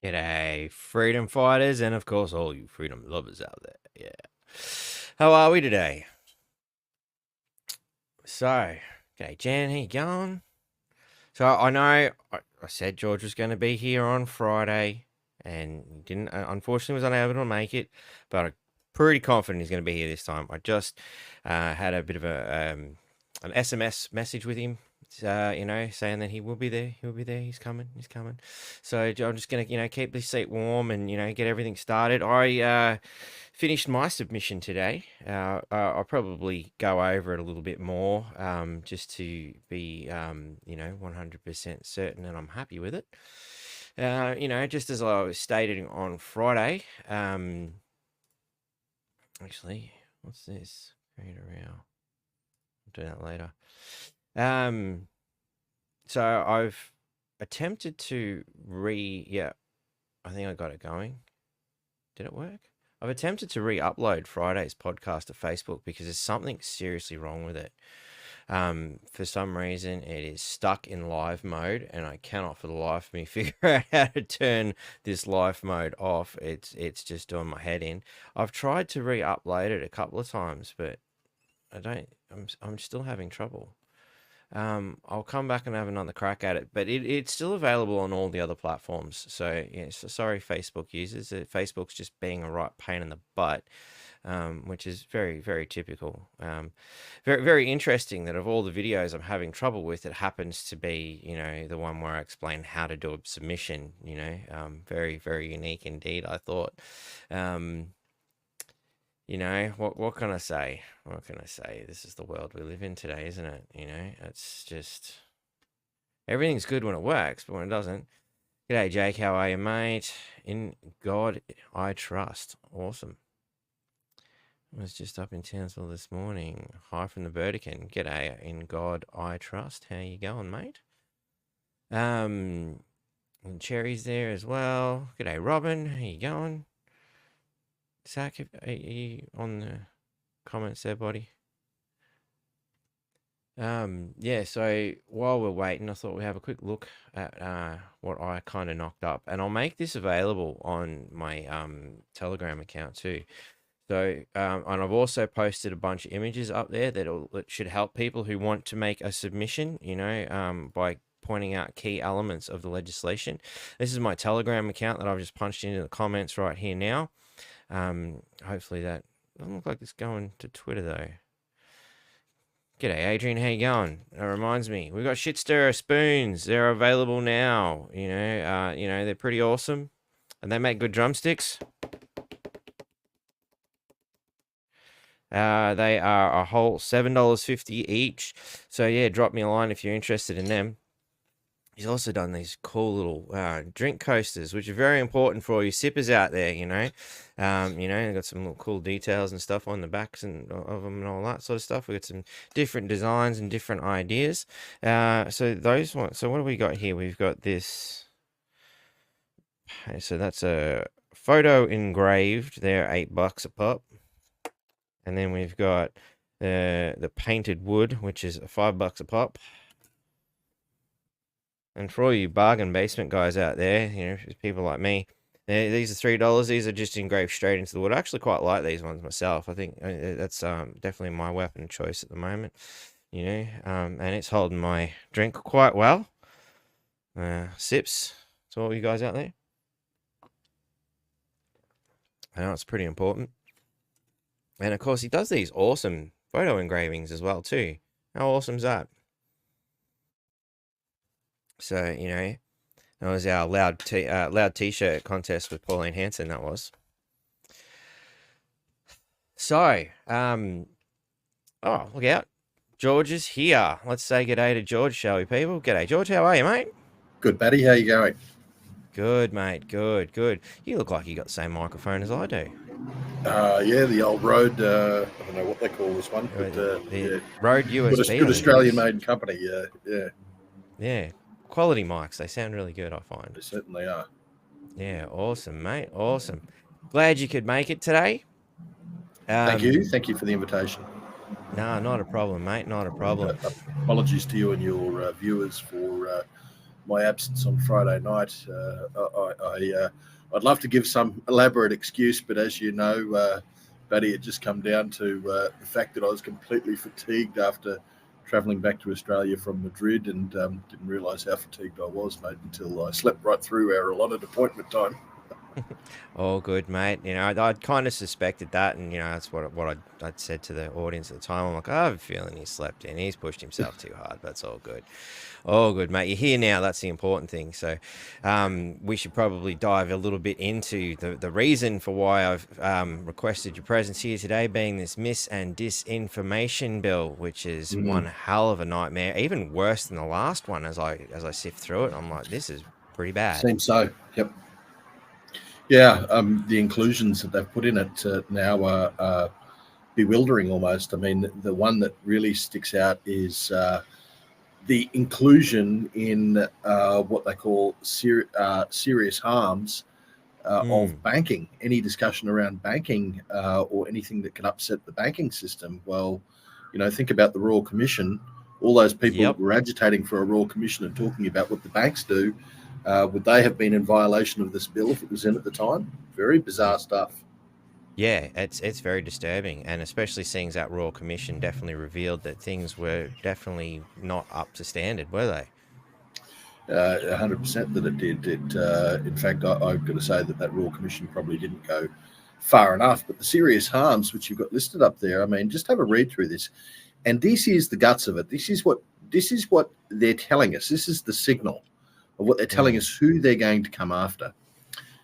G'day, freedom fighters, and of course, all you freedom lovers out there. Yeah. How are we today? So, okay, Jan, how you going? So, I know I said George was going to be here on Friday, and he didn't, unfortunately, was unable to make it, but I'm pretty confident he's going to be here this time. I just had a bit of an SMS message with him, saying that he will be there. He'll be there. He's coming. He's coming. So I'm just gonna, keep this seat warm and get everything started. I finished my submission today. I'll probably go over it a little bit more, just to be, 100% certain that I'm happy with it. Just as I was stated on Friday. Actually, what's this? Create a row. I'll do that later. So I've attempted to I think I got it going. Did it work? I've attempted to re-upload Friday's podcast to Facebook because there's something seriously wrong with it. For some reason, it is stuck in live mode, and I cannot for the life of me figure out how to turn this live mode off. It's just doing my head in. I've tried to re-upload it a couple of times, but I'm still having trouble. I'll come back and have another crack at it, but it's still available on all the other platforms. So yeah, so sorry, Facebook users. Facebook's just being a right pain in the butt, which is very, very typical. Very, very interesting that of all the videos I'm having trouble with, it happens to be, the one where I explain how to do a submission. Very, very unique indeed, I thought. What can I say? What can I say? This is the world we live in today, isn't it? It's just everything's good when it works, but when it doesn't. G'day, Jake. How are you, mate? In God I trust. Awesome. I was just up in Townsville this morning. Hi from the Burdekin. G'day. In God I trust. How you going, mate? And Cherry's there as well. G'day, Robin. How you going? Zach, are you on the comments there, buddy? Yeah, so while we're waiting, I thought we'd have a quick look at what I kind of knocked up. And I'll make this available on my Telegram account too. So, and I've also posted a bunch of images up there that should help people who want to make a submission, by pointing out key elements of the legislation. This is my Telegram account that I've just punched into the comments right here now. Hopefully that doesn't look like it's going to Twitter though. G'day, Adrian. How you going? That reminds me, we've got Shit Stirrer spoons. They're available now. They're pretty awesome, and they make good drumsticks. They are a whole $7.50 each. So yeah, drop me a line if you're interested in them. He's also done these cool little drink coasters, which are very important for all you sippers out there. They've got some little cool details and stuff on the backs of them and all that sort of stuff. We've got some different designs and different ideas. So those ones. So what do we got here? We've got this. So that's a photo engraved. They're $8 a pop. And then we've got the painted wood, which is $5 a pop. And for all you bargain basement guys out there, people like me, these are $3. These are just engraved straight into the wood. I actually quite like these ones myself. I think that's definitely my weapon of choice at the moment. And it's holding my drink quite well. Sips to all you guys out there. I know it's pretty important. And of course, he does these awesome photo engravings as well too. How awesome is that? So, that was our loud t-shirt contest with Pauline Hanson, that was. So, look out. George is here. Let's say g'day to George, shall we, people? G'day, George. How are you, mate? Good, buddy. How you going? Good, mate. Good, good. You look like you got the same microphone as I do. Yeah, the old Rode. I don't know what they call this one, but the Rode USB. Good Australian-made company. Yeah. Quality mics. They sound really good, I find. They certainly are. Yeah, awesome, mate. Awesome. Glad you could make it today. Thank you. Thank you for the invitation. No, not a problem, mate. Not a problem. Apologies to you and your viewers for my absence on Friday night. I'd love to give some elaborate excuse, but as you know, Buddy, it just come down to the fact that I was completely fatigued after travelling back to Australia from Madrid, and didn't realise how fatigued I was, mate, until I slept right through our allotted appointment time. All good, mate. I'd kind of suspected that, and that's what I'd said to the audience at the time. I'm like, I have a feeling he slept in. He's pushed himself too hard. That's all good. All good, mate. You're here now. That's the important thing. So, we should probably dive a little bit into the reason for why I've requested your presence here today, being this mis and disinformation bill, which is one hell of a nightmare, even worse than the last one. As I sift through it, I'm like, this is pretty bad. Seems so. Yep. Yeah, the inclusions that they've put in it now are bewildering almost. I mean, the one that really sticks out is the inclusion in what they call serious harms of banking. Any discussion around banking or anything that can upset the banking system. Well, think about the Royal Commission. All those people Yep. that were agitating for a Royal Commission and talking about what the banks do. Would they have been in violation of this bill if it was in at the time? Very bizarre stuff. Yeah, it's very disturbing, and especially seeing that Royal Commission definitely revealed that things were definitely not up to standard, were they? 100% that it did. In fact, I've got to say that Royal Commission probably didn't go far enough. But the serious harms, which you've got listed up there, I mean, just have a read through this, and this is the guts of it. This is what they're telling us. This is the signal of what they're telling us who they're going to come after.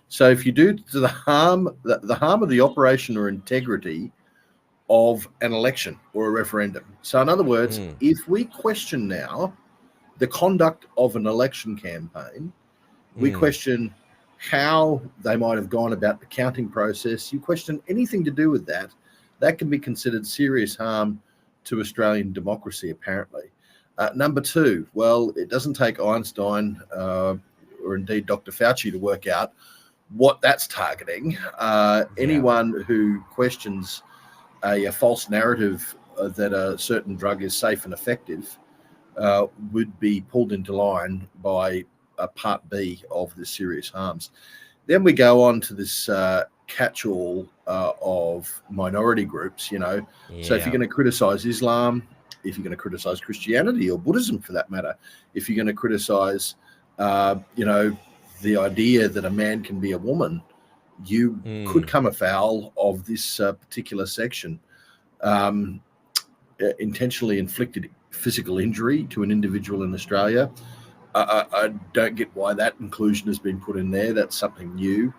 So if you do to the harm of the operation or integrity of an election or a referendum. So in other words, if we question now the conduct of an election campaign, we question how they might have gone about the counting process. You question anything to do with that, that can be considered serious harm to Australian democracy, apparently. Number two, well, it doesn't take Einstein or indeed Dr. Fauci to work out what that's targeting. Anyone who questions a false narrative that a certain drug is safe and effective would be pulled into line by Part B of the serious harms. Then we go on to this catch-all of minority groups, So if you're going to criticize Islam, if you're going to criticize Christianity or Buddhism for that matter, if you're going to criticize, the idea that a man can be a woman, you could come afoul of this particular section. Intentionally inflicted physical injury to an individual in Australia. I don't get why that inclusion has been put in there. That's something new.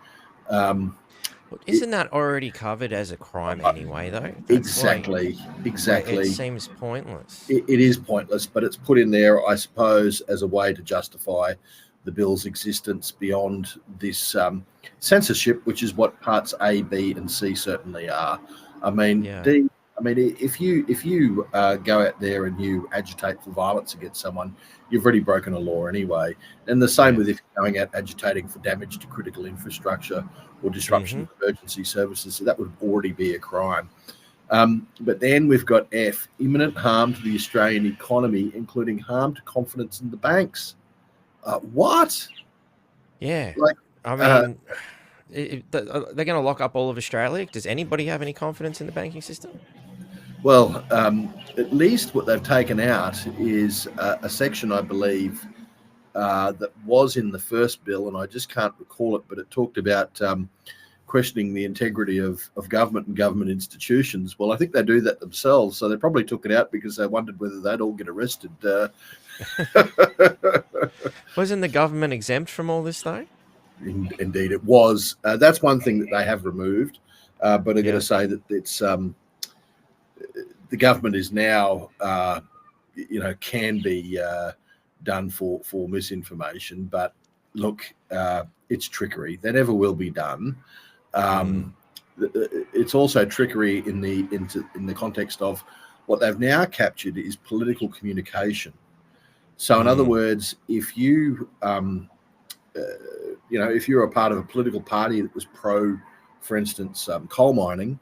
Isn't that already covered as a crime anyway, though? That's exactly. It seems pointless. It is pointless, but it's put in there, I suppose, as a way to justify the bill's existence beyond this censorship, which is what parts A, B, and C certainly are. I mean, if you go out there and you agitate for violence against someone, you've already broken a law anyway. And the same with if you're going out agitating for damage to critical infrastructure or disruption of emergency services, so that would already be a crime. But then we've got F, imminent harm to the Australian economy, including harm to confidence in the banks. What? Yeah. I mean, they're going to lock up all of Australia. Does anybody have any confidence in the banking system? Well, at least what they've taken out is a section, I believe, that was in the first bill, and I just can't recall it, but it talked about questioning the integrity of government and government institutions. Well, I think they do that themselves, so they probably took it out because they wondered whether they'd all get arrested. Wasn't the government exempt from all this, though? Indeed, it was. That's one thing that they have removed, but I'm going to say that it's the government is now, can be done for misinformation. But look, it's trickery. They never will be done. It's also trickery in the context of what they've now captured is political communication. So, in other words, if you, if you're a part of a political party that was pro, for instance, coal mining,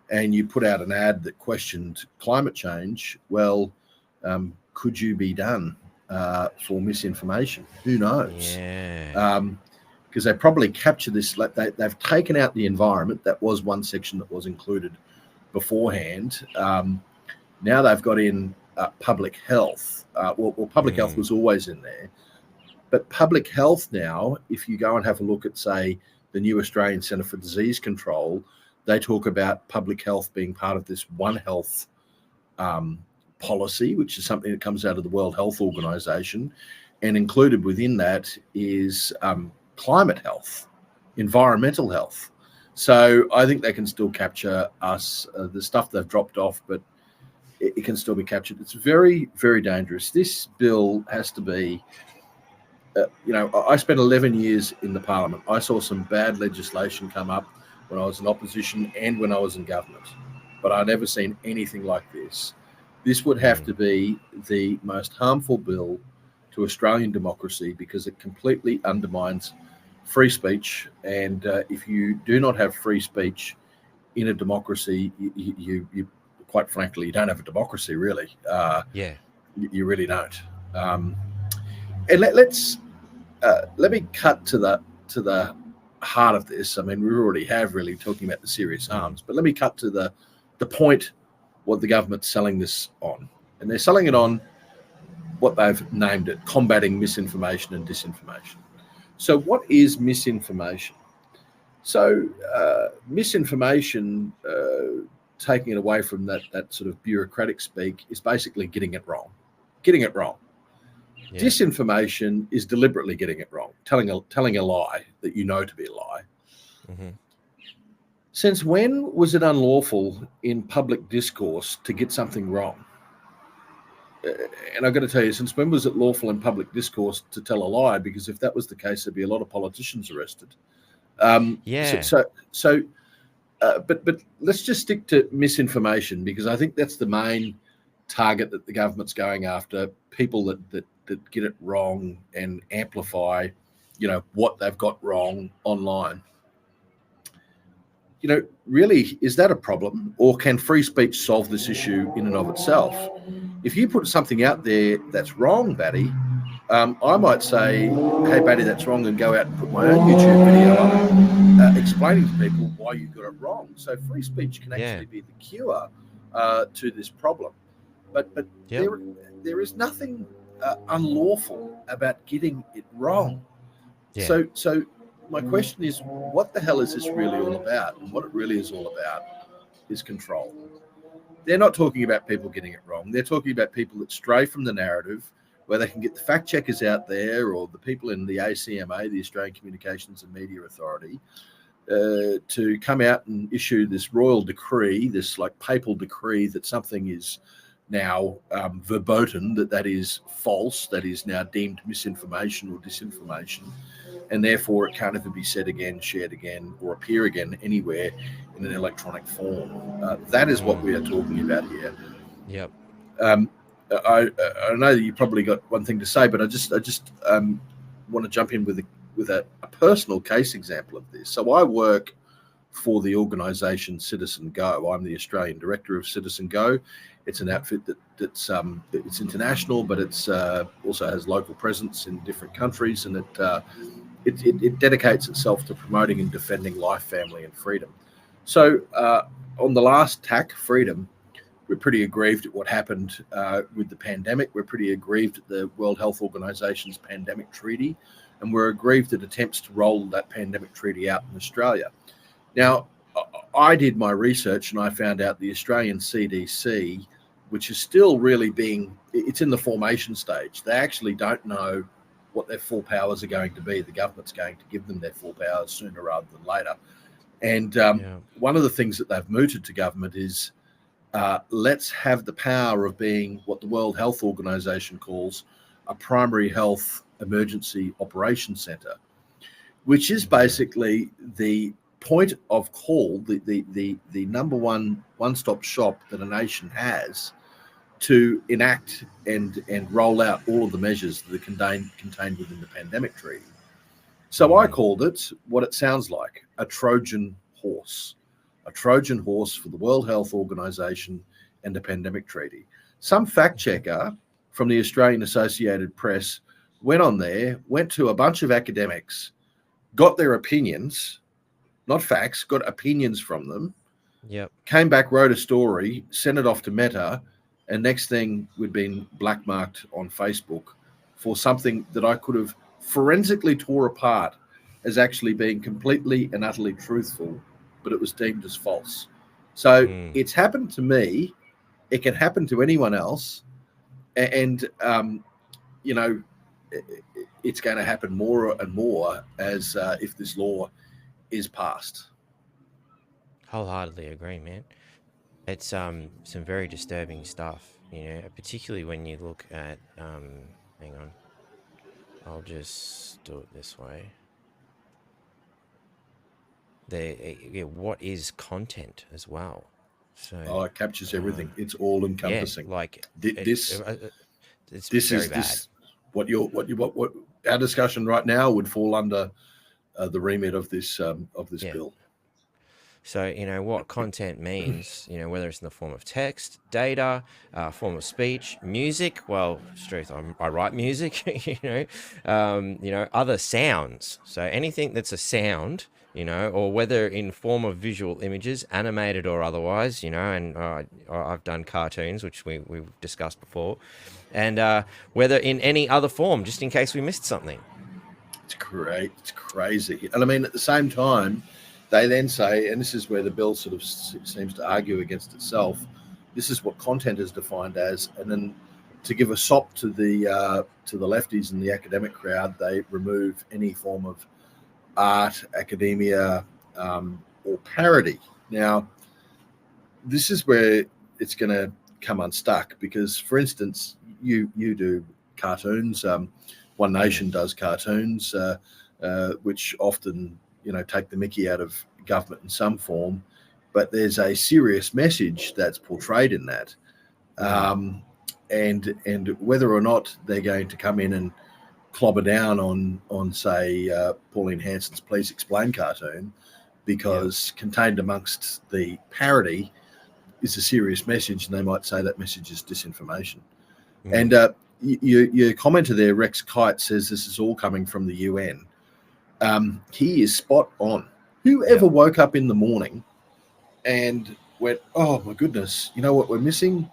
and you put out an ad that questioned climate change, well, could you be done? for misinformation. Who knows? Yeah. Because they probably capture this. Like they've taken out the environment. That was one section that was included beforehand. Now they've got in public health. Public health was always in there, but public health now, if you go and have a look at, say, the new Australian Centre for Disease Control, they talk about public health being part of this One Health policy, which is something that comes out of the World Health Organization. And included within that is climate health, environmental health. So I think they can still capture us, the stuff they've dropped off, but it can still be captured. It's very, very dangerous. This bill has to be, I spent 11 years in the parliament. I saw some bad legislation come up when I was in opposition and when I was in government, but I've never seen anything like this. This would have to be the most harmful bill to Australian democracy because it completely undermines free speech. And if you do not have free speech in a democracy, you quite frankly, you don't have a democracy, really. You really don't. And let me cut to the heart of this. I mean, we already have really talking about the serious harms, but let me cut to the point what the government's selling this on. And they're selling it on what they've named it, combating misinformation and disinformation. So what is misinformation? So misinformation, taking it away from that sort of bureaucratic speak, is basically getting it wrong. Yeah. Disinformation is deliberately getting it wrong, telling a lie that you know to be a lie. Mm-hmm. Since when was it unlawful in public discourse to get something wrong? And I've got to tell you, since when was it lawful in public discourse to tell a lie? Because if that was the case, there'd be a lot of politicians arrested. But let's just stick to misinformation, because I think that's the main target that the government's going after, people that get it wrong and amplify, what they've got wrong online. Really, is that a problem, or can free speech solve this issue in and of itself? If you put something out there that's wrong, Batty, I might say, hey, Batty, that's wrong, and go out and put my own YouTube video up explaining to people why you got it wrong. So free speech can actually be the cure to this problem. But there is nothing unlawful about getting it wrong. Yeah. So my question is, what the hell is this really all about? And what it really is all about is control. They're not talking about people getting it wrong. They're talking about people that stray from the narrative, where they can get the fact checkers out there, or the people in the ACMA, the Australian Communications and Media Authority, to come out and issue this royal decree, this like papal decree that something is now verboten, that is false, that is now deemed misinformation or disinformation, and therefore it can't ever be said again, shared again, or appear again anywhere in an electronic form. That is what we are talking about here. Yep. I know that you probably got one thing to say, but I just want to jump in with a personal case example of this. So I work for the organisation Citizen Go. I'm the Australian director of Citizen Go. It's an outfit that's it's international, but it's also has local presence in different countries, and it dedicates itself to promoting and defending life, family, and freedom. So on the last TAC, freedom, we're pretty aggrieved at what happened with the pandemic. We're pretty aggrieved at the World Health Organization's pandemic treaty, and we're aggrieved at attempts to roll that pandemic treaty out in Australia. Now, I did my research and I found out the Australian CDC, which is still really it's in the formation stage. They actually don't know what their full powers are going to be. The government's going to give them their full powers sooner rather than later. And one of the things that they've mooted to government is, let's have the power of being what the World Health Organization calls a primary health emergency operations center, which is basically the point of call, the number one-stop shop that a nation has to enact and roll out all of the measures that are contained within the pandemic treaty. So I called it what it sounds like, a Trojan horse. A Trojan horse for the World Health Organization and the pandemic treaty. Some fact checker from the Australian Associated Press went on there, went to a bunch of academics, got their opinions, not facts, got opinions from them, Yep. came back, wrote a story, sent it off to Meta, and next thing we'd been blackmarked on Facebook for something that I could have forensically tore apart as actually being completely and utterly truthful, but it was deemed as false. So it's happened to me. It can happen to anyone else. And, you know, it's going to happen more and more as if this law is passed. Wholeheartedly agree, man. It's some very disturbing stuff, you know, particularly when you look at hang on. I'll just do it this way. What is content as well? So it captures everything. It's all encompassing. Yeah, like this it's very bad. What our discussion right now would fall under the remit of this bill. So, you know, what content means, you know, whether it's in the form of text, data, form of speech, music. Well, truth, I write music, you know, other sounds. So anything that's a sound, you know, or whether in form of visual images, animated or otherwise, you know, and I've done cartoons, which we've discussed before, and whether in any other form, just in case we missed something. It's great. It's crazy. And I mean, at the same time, they then say, and this is where the bill sort of seems to argue against itself, this is what content is defined as. And then to give a sop to the lefties and the academic crowd, they remove any form of art, academia, or parody. Now, this is where it's going to come unstuck because, for instance, you do cartoons. One Nation does cartoons, which often, you know, take the mickey out of government in some form, but there's a serious message that's portrayed in that. And whether or not they're going to come in and clobber down on say, Pauline Hanson's Please Explain cartoon, because contained amongst the parody is a serious message, and they might say that message is disinformation. And your commenter there, Rex Kite, says this is all coming from the UN. He is spot on. Whoever woke up in the morning and went, oh my goodness, you know what we're missing?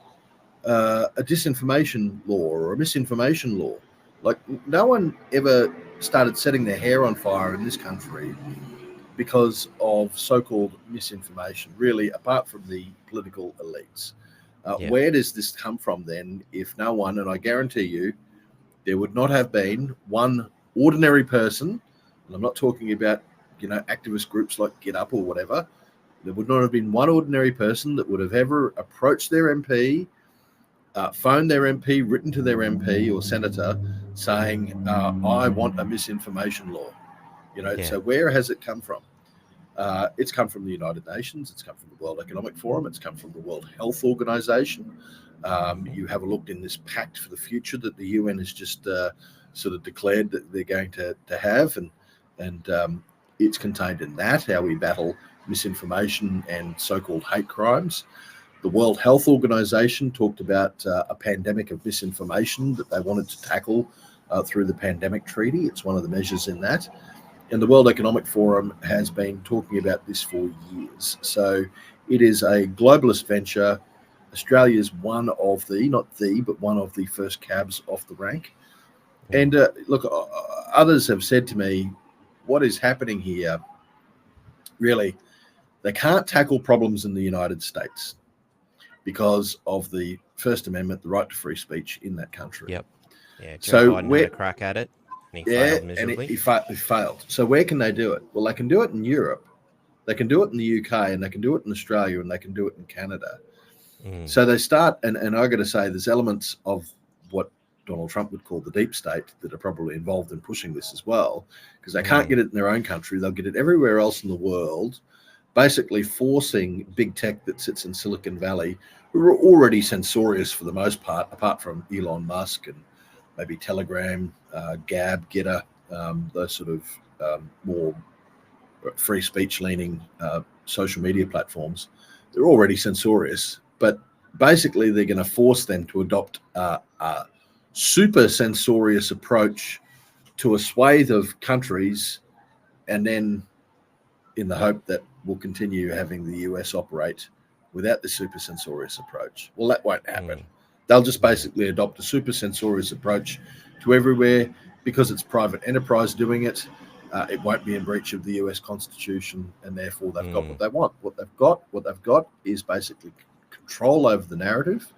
A disinformation law or a misinformation law. Like, no one ever started setting their hair on fire in this country because of so-called misinformation, really, apart from the political elites. Where does this come from then if no one, and I guarantee you, there would not have been one ordinary person, and I'm not talking about, you know, activist groups like Get Up or whatever, there would not have been one ordinary person that would have ever approached their MP, phoned their MP, written to their MP or senator saying, I want a misinformation law. You know, so where has it come from? It's come from the United Nations. It's come from the World Economic Forum. It's come from the World Health Organization. You have a look in this pact for the future that the UN has just sort of declared that they're going to have, and it's contained in that, how we battle misinformation and so-called hate crimes. The World Health Organization talked about a pandemic of misinformation that they wanted to tackle through the pandemic treaty. It's one of the measures in that. And the World Economic Forum has been talking about this for years. So it is a globalist venture. Australia is one of the, not the, but one of the first cabs off the rank. And look, others have said to me, what is happening here? Really, they can't tackle problems in the United States because of the First Amendment, the right to free speech in that country. Yep. Yeah. Joe So Biden had a crack at it. And he failed miserably. And he failed. So where can they do it? Well, they can do it in Europe, they can do it in the UK, and they can do it in Australia, and they can do it in Canada. So they start, and I got to say, there's elements of what Donald Trump would call the deep state that are probably involved in pushing this as well, because they can't get it in their own country. They'll get it everywhere else in the world, basically forcing big tech that sits in Silicon Valley, who are already censorious for the most part, apart from Elon Musk and maybe Telegram, Gab, Getter, those sort of more free speech leaning social media platforms. They're already censorious, but basically they're going to force them to adopt a super censorious approach to a swathe of countries, and then in the hope that we'll continue having the US operate without the super censorious approach. Well, that won't happen. Mm, They'll just yeah. basically adopt a super censorious approach to everywhere because it's private enterprise doing it. It won't be in breach of the US Constitution, and therefore they've got what Mm, they want. What they've got is basically control over the narrative,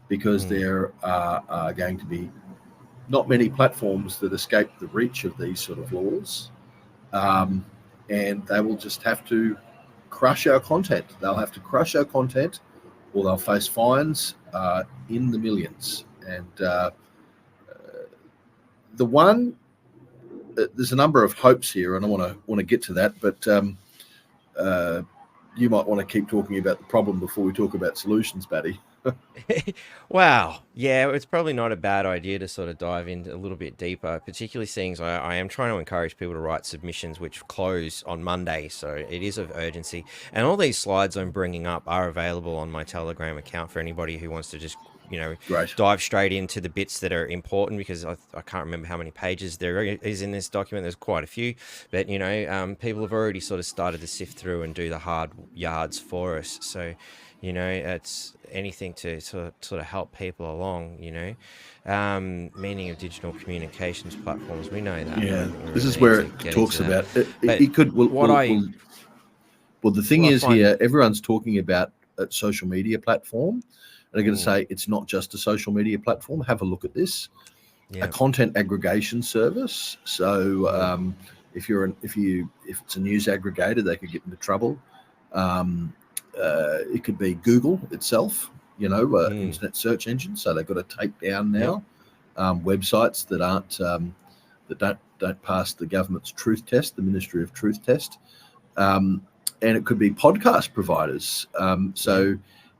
because mm, there are going to be not many platforms that escape the reach of these sort of laws, um, and they will just have to crush our content. They'll have to crush our content, or they'll face fines in the millions. And the one, there's a number of hopes here, and I want to get to that, but uh, you might want to keep talking about the problem before we talk about solutions, Batty. Wow. Yeah, it's probably not a bad idea to sort of dive in a little bit deeper, particularly seeing as I am trying to encourage people to write submissions which close on Monday. So it is of urgency. And all these slides I'm bringing up are available on my Telegram account for anybody who wants to just, Great. dive straight into the bits that are important, because I can't remember how many pages there is in this document. There's quite a few, but, people have already sort of started to sift through and do the hard yards for us. So, it's anything to sort of help people along, meaning of digital communications platforms. We know that. I Yeah, don't think we this really is need where to it get into talks that. about it. But It could. what I, Well, the thing what I is find, here, everyone's talking about a social media platform. And I'm going to mm, say it's not just a social media platform. Have a look at this. A yeah, content aggregation service. So mm, if it's a news aggregator, they could get into trouble. Um, it could be Google itself, mm, internet search engine. So they've got to take down yep, now websites that aren't that don't pass the government's truth test, the Ministry of Truth test. Um, and it could be podcast providers.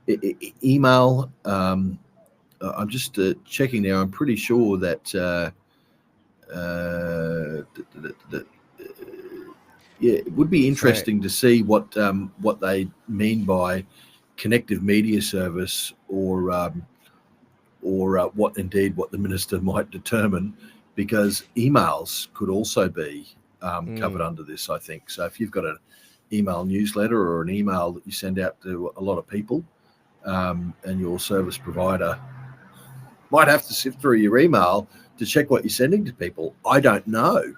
yeah, Email. I'm just checking now. I'm pretty sure that uh, yeah, it would be so, interesting to see what they mean by connective media service, or what the minister might determine, because emails could also be covered mm, under this, I think. So if you've got an email newsletter or an email that you send out to a lot of people, and your service provider might have to sift through your email to check what you're sending to people. I don't know,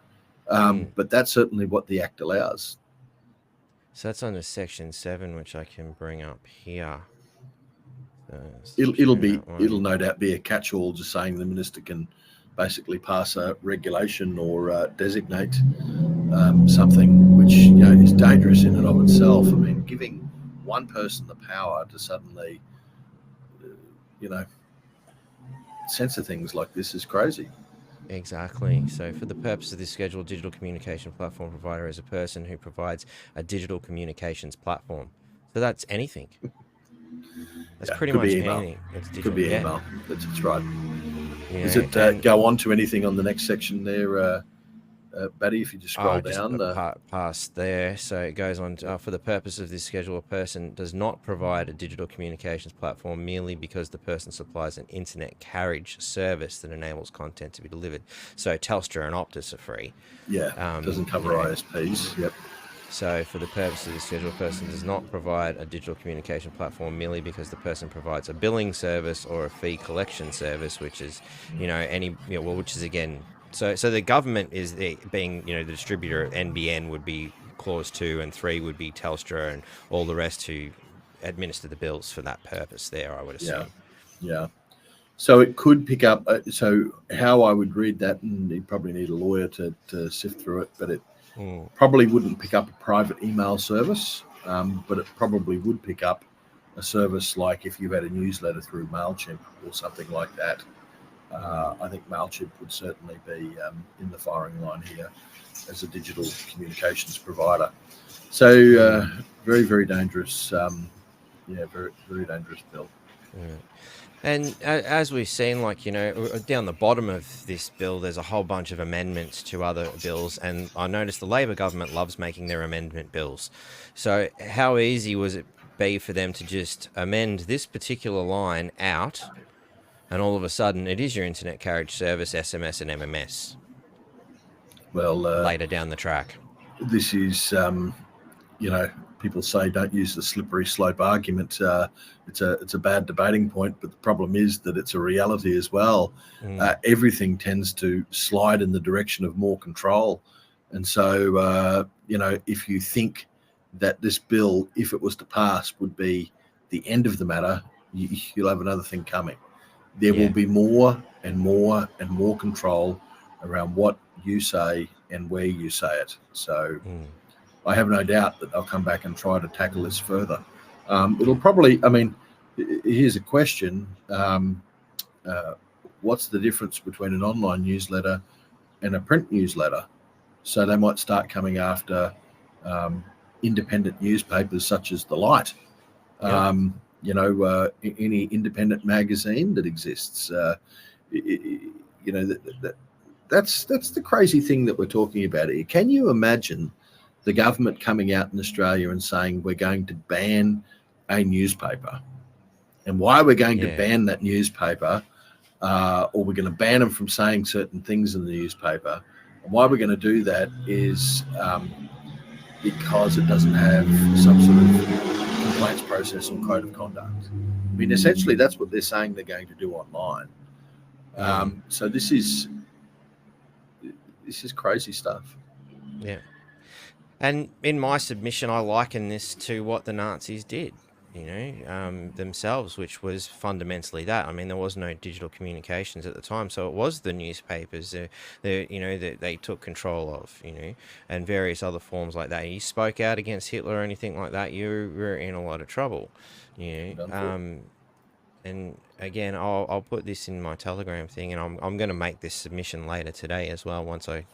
mm. but that's certainly what the Act allows. So that's under section 7, which I can bring up here. It'll Show that it'll one. no doubt be a catch-all, just saying the minister can basically pass a regulation or designate something which is dangerous in and of itself. I mean, giving one person the power to suddenly uh, you know censor things like this is crazy. Exactly. So, for the purpose of this schedule, digital communication platform provider is a person who provides a digital communications platform. So that's anything. That's Yeah, pretty could much be email, anything that's could digital. be Yeah. email. That's right. Does it And go on to anything on the next section there, Batty? If you just scroll just down, past there. So it goes on to, for the purpose of this schedule, a person does not provide a digital communications platform merely because the person supplies an internet carriage service that enables content to be delivered. So Telstra and Optus are free. yeah, doesn't You cover know, ISPs. Yep. So, for the purpose of this schedule, a person does not provide a digital communication platform merely because the person provides a billing service or a fee collection service, which is, which is again, so the government is being, the distributor. NBN would be clause 2, and 3 would be Telstra, and all the rest who administer the bills for that purpose. There, I would Yeah. assume. Yeah. So it could pick up. So how I would read that, and you probably need a lawyer to sift through it, but it Mm, probably wouldn't pick up a private email service, but it probably would pick up a service like if you had a newsletter through MailChimp or something like that. mm, I think MailChimp would certainly be in the firing line here as a digital communications provider. So mm. very, very dangerous. Yeah, very, very dangerous bill. Yeah. And as we've seen, like, down the bottom of this bill, there's a whole bunch of amendments to other bills. And I noticed the Labor government loves making their amendment bills. So, how easy was it be for them to just amend this particular line out, and all of a sudden it is your internet carriage service, SMS, and MMS Well, later down the track. this is, people say don't use the slippery slope argument. It's a bad debating point, but the problem is that it's a reality as well. Everything tends to slide in the direction of more control. And so, if you think that this bill, if it was to pass, would be the end of the matter, you'll have another thing coming. There will be more and more and more control around what you say and where you say it. So I have no doubt that they'll come back and try to tackle this further. It'll probably, here's a question. What's the difference between an online newsletter and a print newsletter? So they might start coming after independent newspapers such as The Light, any independent magazine that exists. That's the crazy thing that we're talking about here. Can you imagine the government coming out in Australia and saying we're going to ban a newspaper? And why we're going to ban that newspaper, or we're going to ban them from saying certain things in the newspaper, and why we're going to do that is because it doesn't have some sort of complaints process or code of conduct. I mean, essentially, that's what they're saying they're going to do online. So this is crazy stuff. Yeah. And in my submission, I liken this to what the Nazis did, themselves, which was fundamentally that. I mean, there was no digital communications at the time, so it was the newspapers that they took control of, and various other forms like that. You spoke out against Hitler or anything like that, you were in a lot of trouble, and again, I'll put this in my Telegram thing, and I'm going to make this submission later today as well once I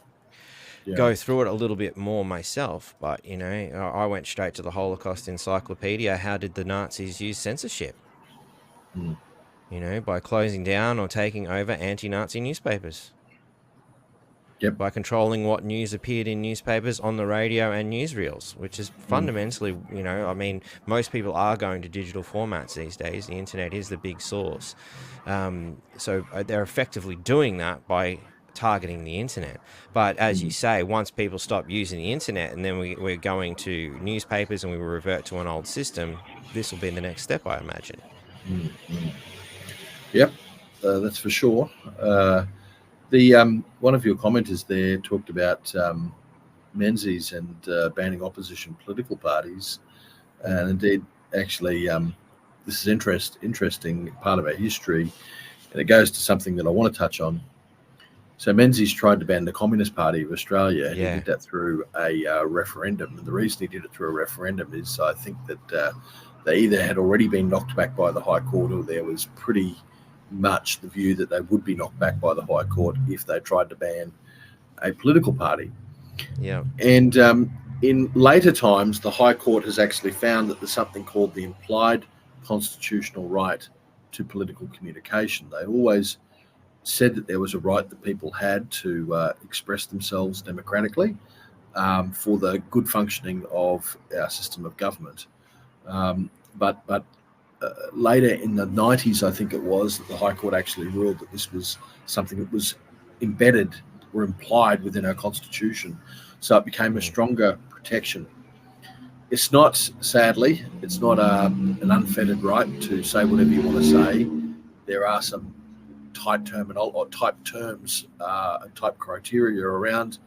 go through it a little bit more myself. But I went straight to the Holocaust Encyclopedia. How did the Nazis use censorship? By closing down or taking over anti-Nazi newspapers. By controlling what news appeared in newspapers, on the radio, and newsreels, which is fundamentally, most people are going to digital formats these days. The internet is the big source. So they're effectively doing that by targeting the internet. But as you say, once people stop using the internet and then we're going to newspapers and we revert to an old system, this will be the next step, I imagine. Yep, that's for sure. One of your commenters there talked about Menzies and banning opposition political parties, and indeed, actually, this is interesting part of our history, and it goes to something that I want to touch on. So Menzies tried to ban the Communist Party of Australia, and he did that through a referendum. And the reason he did it through a referendum is I think that they either had already been knocked back by the High Court, or there was pretty much the view that they would be knocked back by the High Court if they tried to ban a political party. And in later times, the High Court has actually found that there's something called the implied constitutional right to political communication. They always said that there was a right that people had to express themselves democratically for the good functioning of our system of government. But later in the 90s, I think it was, that the High Court actually ruled that this was something that was embedded or implied within our Constitution. So it became a stronger protection. It's not, sadly, it's not an unfettered right to say whatever you want to say. There are some type terms, type criteria around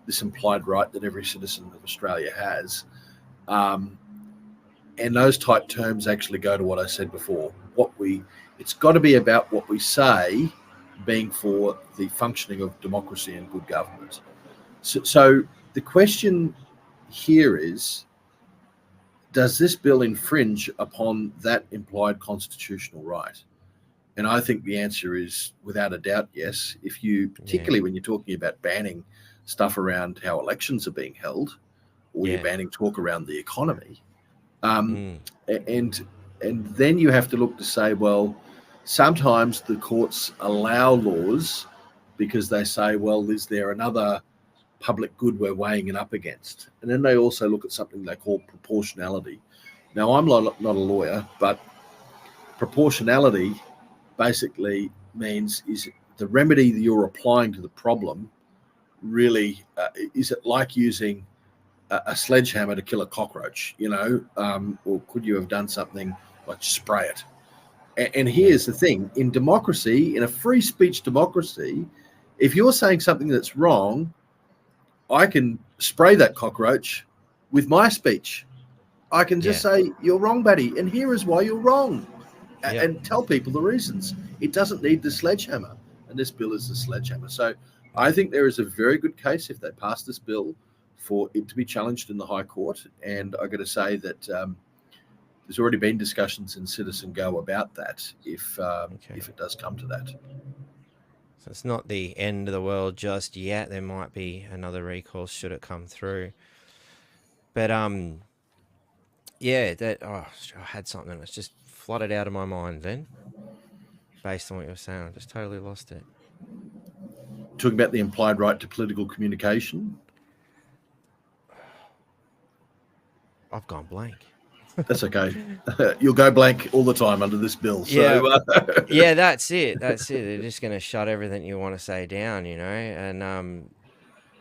this implied right that every citizen of Australia has. And those type terms actually go to what I said before. It's got to be about what we say being for the functioning of democracy and good government. So the question here is, does this bill infringe upon that implied constitutional right? And I think the answer is, without a doubt, yes. Particularly when you're talking about banning stuff around how elections are being held, or you're banning talk around the economy. And then you have to look to say, well, sometimes the courts allow laws because they say, well, is there another public good we're weighing it up against? And then they also look at something they call proportionality. Now, I'm not a lawyer, but proportionality basically means, is the remedy that you're applying to the problem really, is it like using a sledgehammer to kill a cockroach, or could you have done something like spray it? And Yeah. here's the thing: in democracy, in a free speech democracy, if you're saying something that's wrong, I can spray that cockroach with my speech. I can just Yeah. say, you're wrong, buddy, and here is why you're wrong, Yep. and tell people the reasons. It doesn't need the sledgehammer, and this bill is the sledgehammer. So I think there is a very good case, if they pass this bill, for it to be challenged in the High Court. And I've got to say that there's already been discussions in Citizen Go about that, if it does come to that. So it's not the end of the world just yet. There might be another recall should it come through. But yeah, that I had something that's just flooded out of my mind then, based on what you were saying. I just totally lost it. Talking about the implied right to political communication. I've gone blank. That's okay. You'll go blank all the time under this bill. Yeah, So yeah, that's it. That's it. They're just going to shut everything you want to say down, and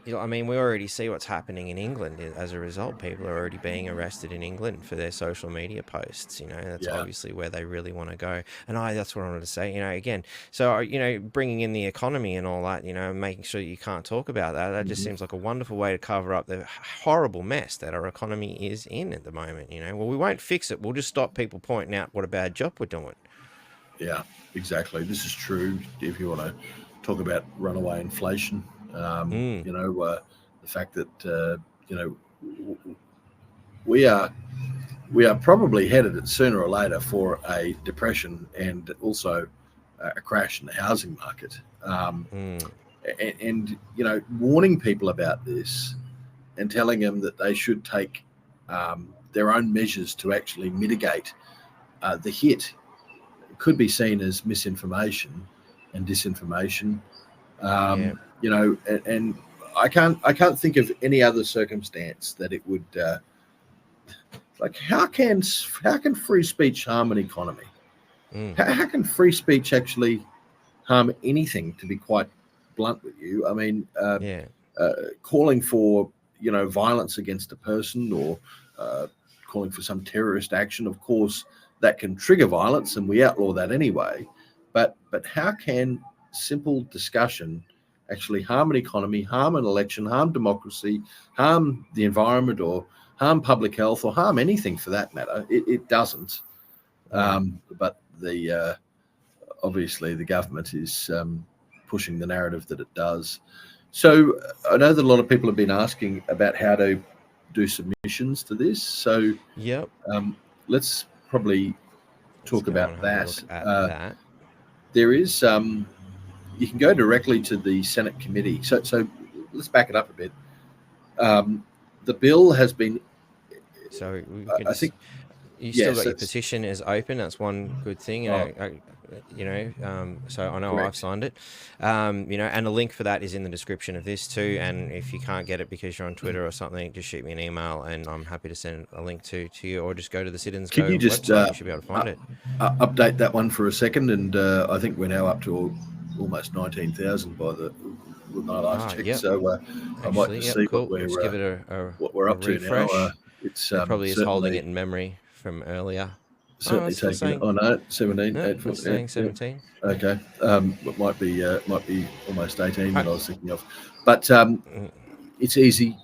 I mean, we already see what's happening in England as a result. People are already being arrested in England for their social media posts. That's obviously where they really want to go. And that's what I wanted to say. Again, so bringing in the economy and all that. Making sure that you can't talk about that. That just seems like a wonderful way to cover up the horrible mess that our economy is in at the moment. Well, we won't fix it. We'll just stop people pointing out what a bad job we're doing. Yeah, exactly. This is true. If you want to talk about runaway inflation. The fact that we are probably headed sooner or later for a depression and also a crash in the housing market. And warning people about this and telling them that they should take their own measures to actually mitigate the hit could be seen as misinformation and disinformation. And I can't think of any other circumstance that it would how can free speech harm an economy? How can free speech actually harm anything, to be quite blunt with you? I mean, calling for violence against a person or calling for some terrorist action, of course that can trigger violence, and we outlaw that anyway. But how can simple discussion actually harm an economy, harm an election, harm democracy, harm the environment, or harm public health, or harm anything for that matter? It doesn't. But obviously the government is pushing the narrative that it does. So I know that a lot of people have been asking about how to do submissions to this. So let's probably talk about that. There is you can go directly to the Senate committee. So let's back it up a bit. The bill has been. So I think you still got your petition is open. That's one good thing. So I know correct. I've signed it. And a link for that is in the description of this too. And if you can't get it because you're on Twitter or something, just shoot me an email and I'm happy to send a link to you, or just go to the Citizens Go website. You should be able to find it. Update that one for a second, and I think we're now up to almost 19,000 by the last check. So I might just see cool. what Just give it what we're up refresh. to now. It's it probably is holding it in memory from earlier. Certainly taking. Oh no, 17. No, it's saying 17. Yeah. Okay, it might be almost 18 that I was thinking of, but it's easy.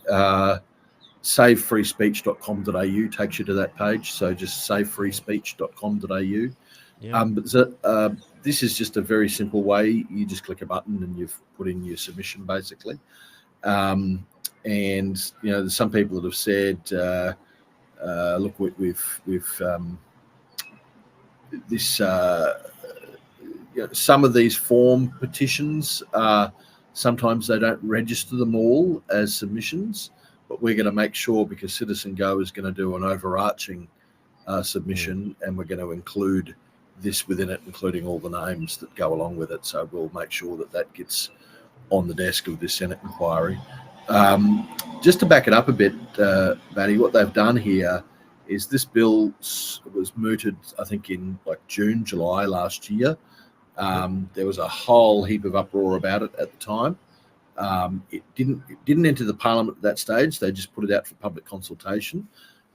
Savefreespeech.com.au takes you to that page. So just savefreespeech.com.au. But this is just a very simple way. You just click a button and you've put in your submission, basically. And there's some people that have said, look, we've this. Some of these form petitions, sometimes they don't register them all as submissions, but we're going to make sure, because Citizen Go is going to do an overarching submission, and we're going to include this within it, including all the names that go along with it. So we'll make sure that gets on the desk of this Senate inquiry. Just to back it up a bit, Matty, what they've done here is this bill was mooted, I think, in June, July last year. There was a whole heap of uproar about it at the time. It didn't enter the Parliament at that stage. They just put it out for public consultation.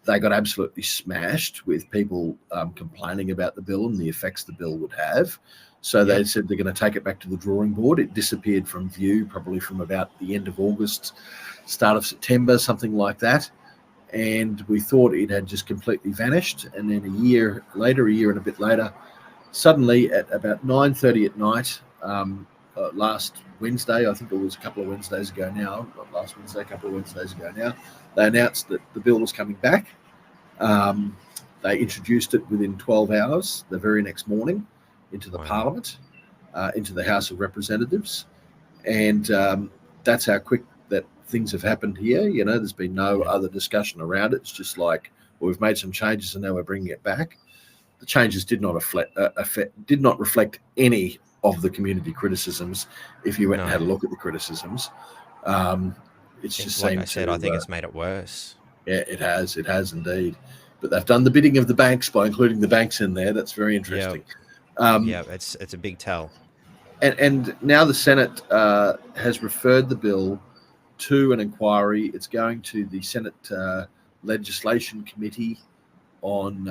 They got absolutely smashed with people complaining about the bill and the effects the bill would have. So they said they're going to take it back to the drawing board. It disappeared from view probably from about the end of August, start of September, something like that. And we thought it had just completely vanished. And then a year and a bit later, suddenly at about 9:30 at night, last Wednesday, I think it was a couple of Wednesdays ago now, not last Wednesday, a couple of Wednesdays ago now, they announced that the bill was coming back. They introduced it within 12 hours, the very next morning, into the Parliament, into the House of Representatives. And that's how quick that things have happened here. You know, there's been no other discussion around it. It's just like, well, we've made some changes and now we're bringing it back. The changes did not reflect any of the community criticisms. If you went and had a look at the criticisms, it's just like I said, I think it's made it worse. Yeah, it has indeed. But they've done the bidding of the banks by including the banks in there. That's very interesting. It's a big tell. And now the Senate has referred the bill to an inquiry. It's going to the Senate Legislation Committee on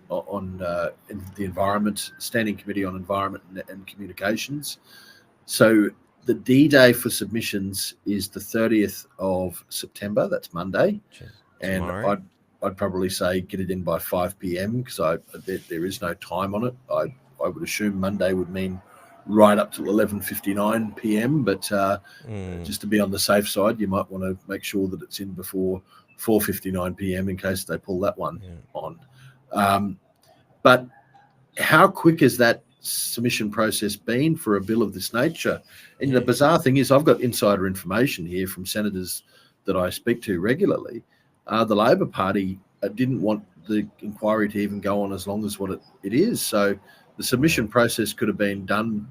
the Environment, Standing Committee on Environment and Communications. So the D-Day for submissions is the 30th of September. That's Monday. Tomorrow. And I'd probably say get it in by 5 p.m. because there is no time on it. I would assume Monday would mean right up till 11:59 p.m. But just to be on the safe side, you might want to make sure that it's in before 4:59 p.m. in case they pull that one on. But how quick has that submission process been for a bill of this nature? And the bizarre thing is, I've got insider information here from senators that I speak to regularly. The Labor Party didn't want the inquiry to even go on as long as what it is. So the submission process could have been done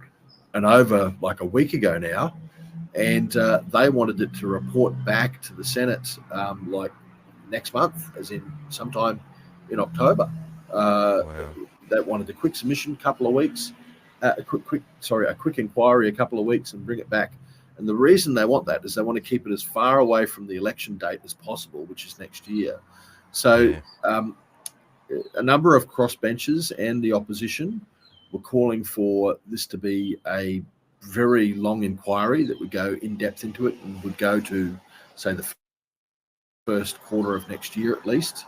and over like a week ago now. And they wanted it to report back to the Senate like next month, as in sometime in October. They wanted a quick submission, couple of weeks, a quick inquiry, a couple of weeks, and bring it back. And the reason they want that is they want to keep it as far away from the election date as possible, which is next year. So a number of crossbenchers and the opposition were calling for this to be a very long inquiry that would go in depth into it and would go to, say, the first quarter of next year at least.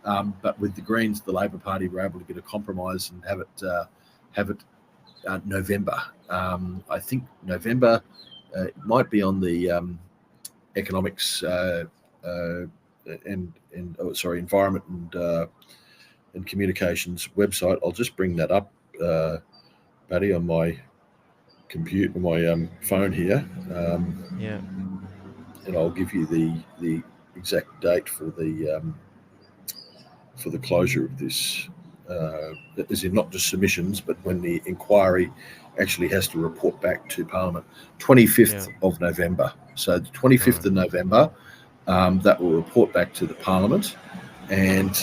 But with the Greens, the Labor Party were able to get a compromise and have it November. I think November. It might be on the economics environment and communications website. I'll just bring that up, Paddy, on my computer, my phone here. And I'll give you the exact date for the closure of this. As in not just submissions, but when the inquiry actually has to report back to Parliament, 25th of November. So the 25th of November, that will report back to the Parliament. And,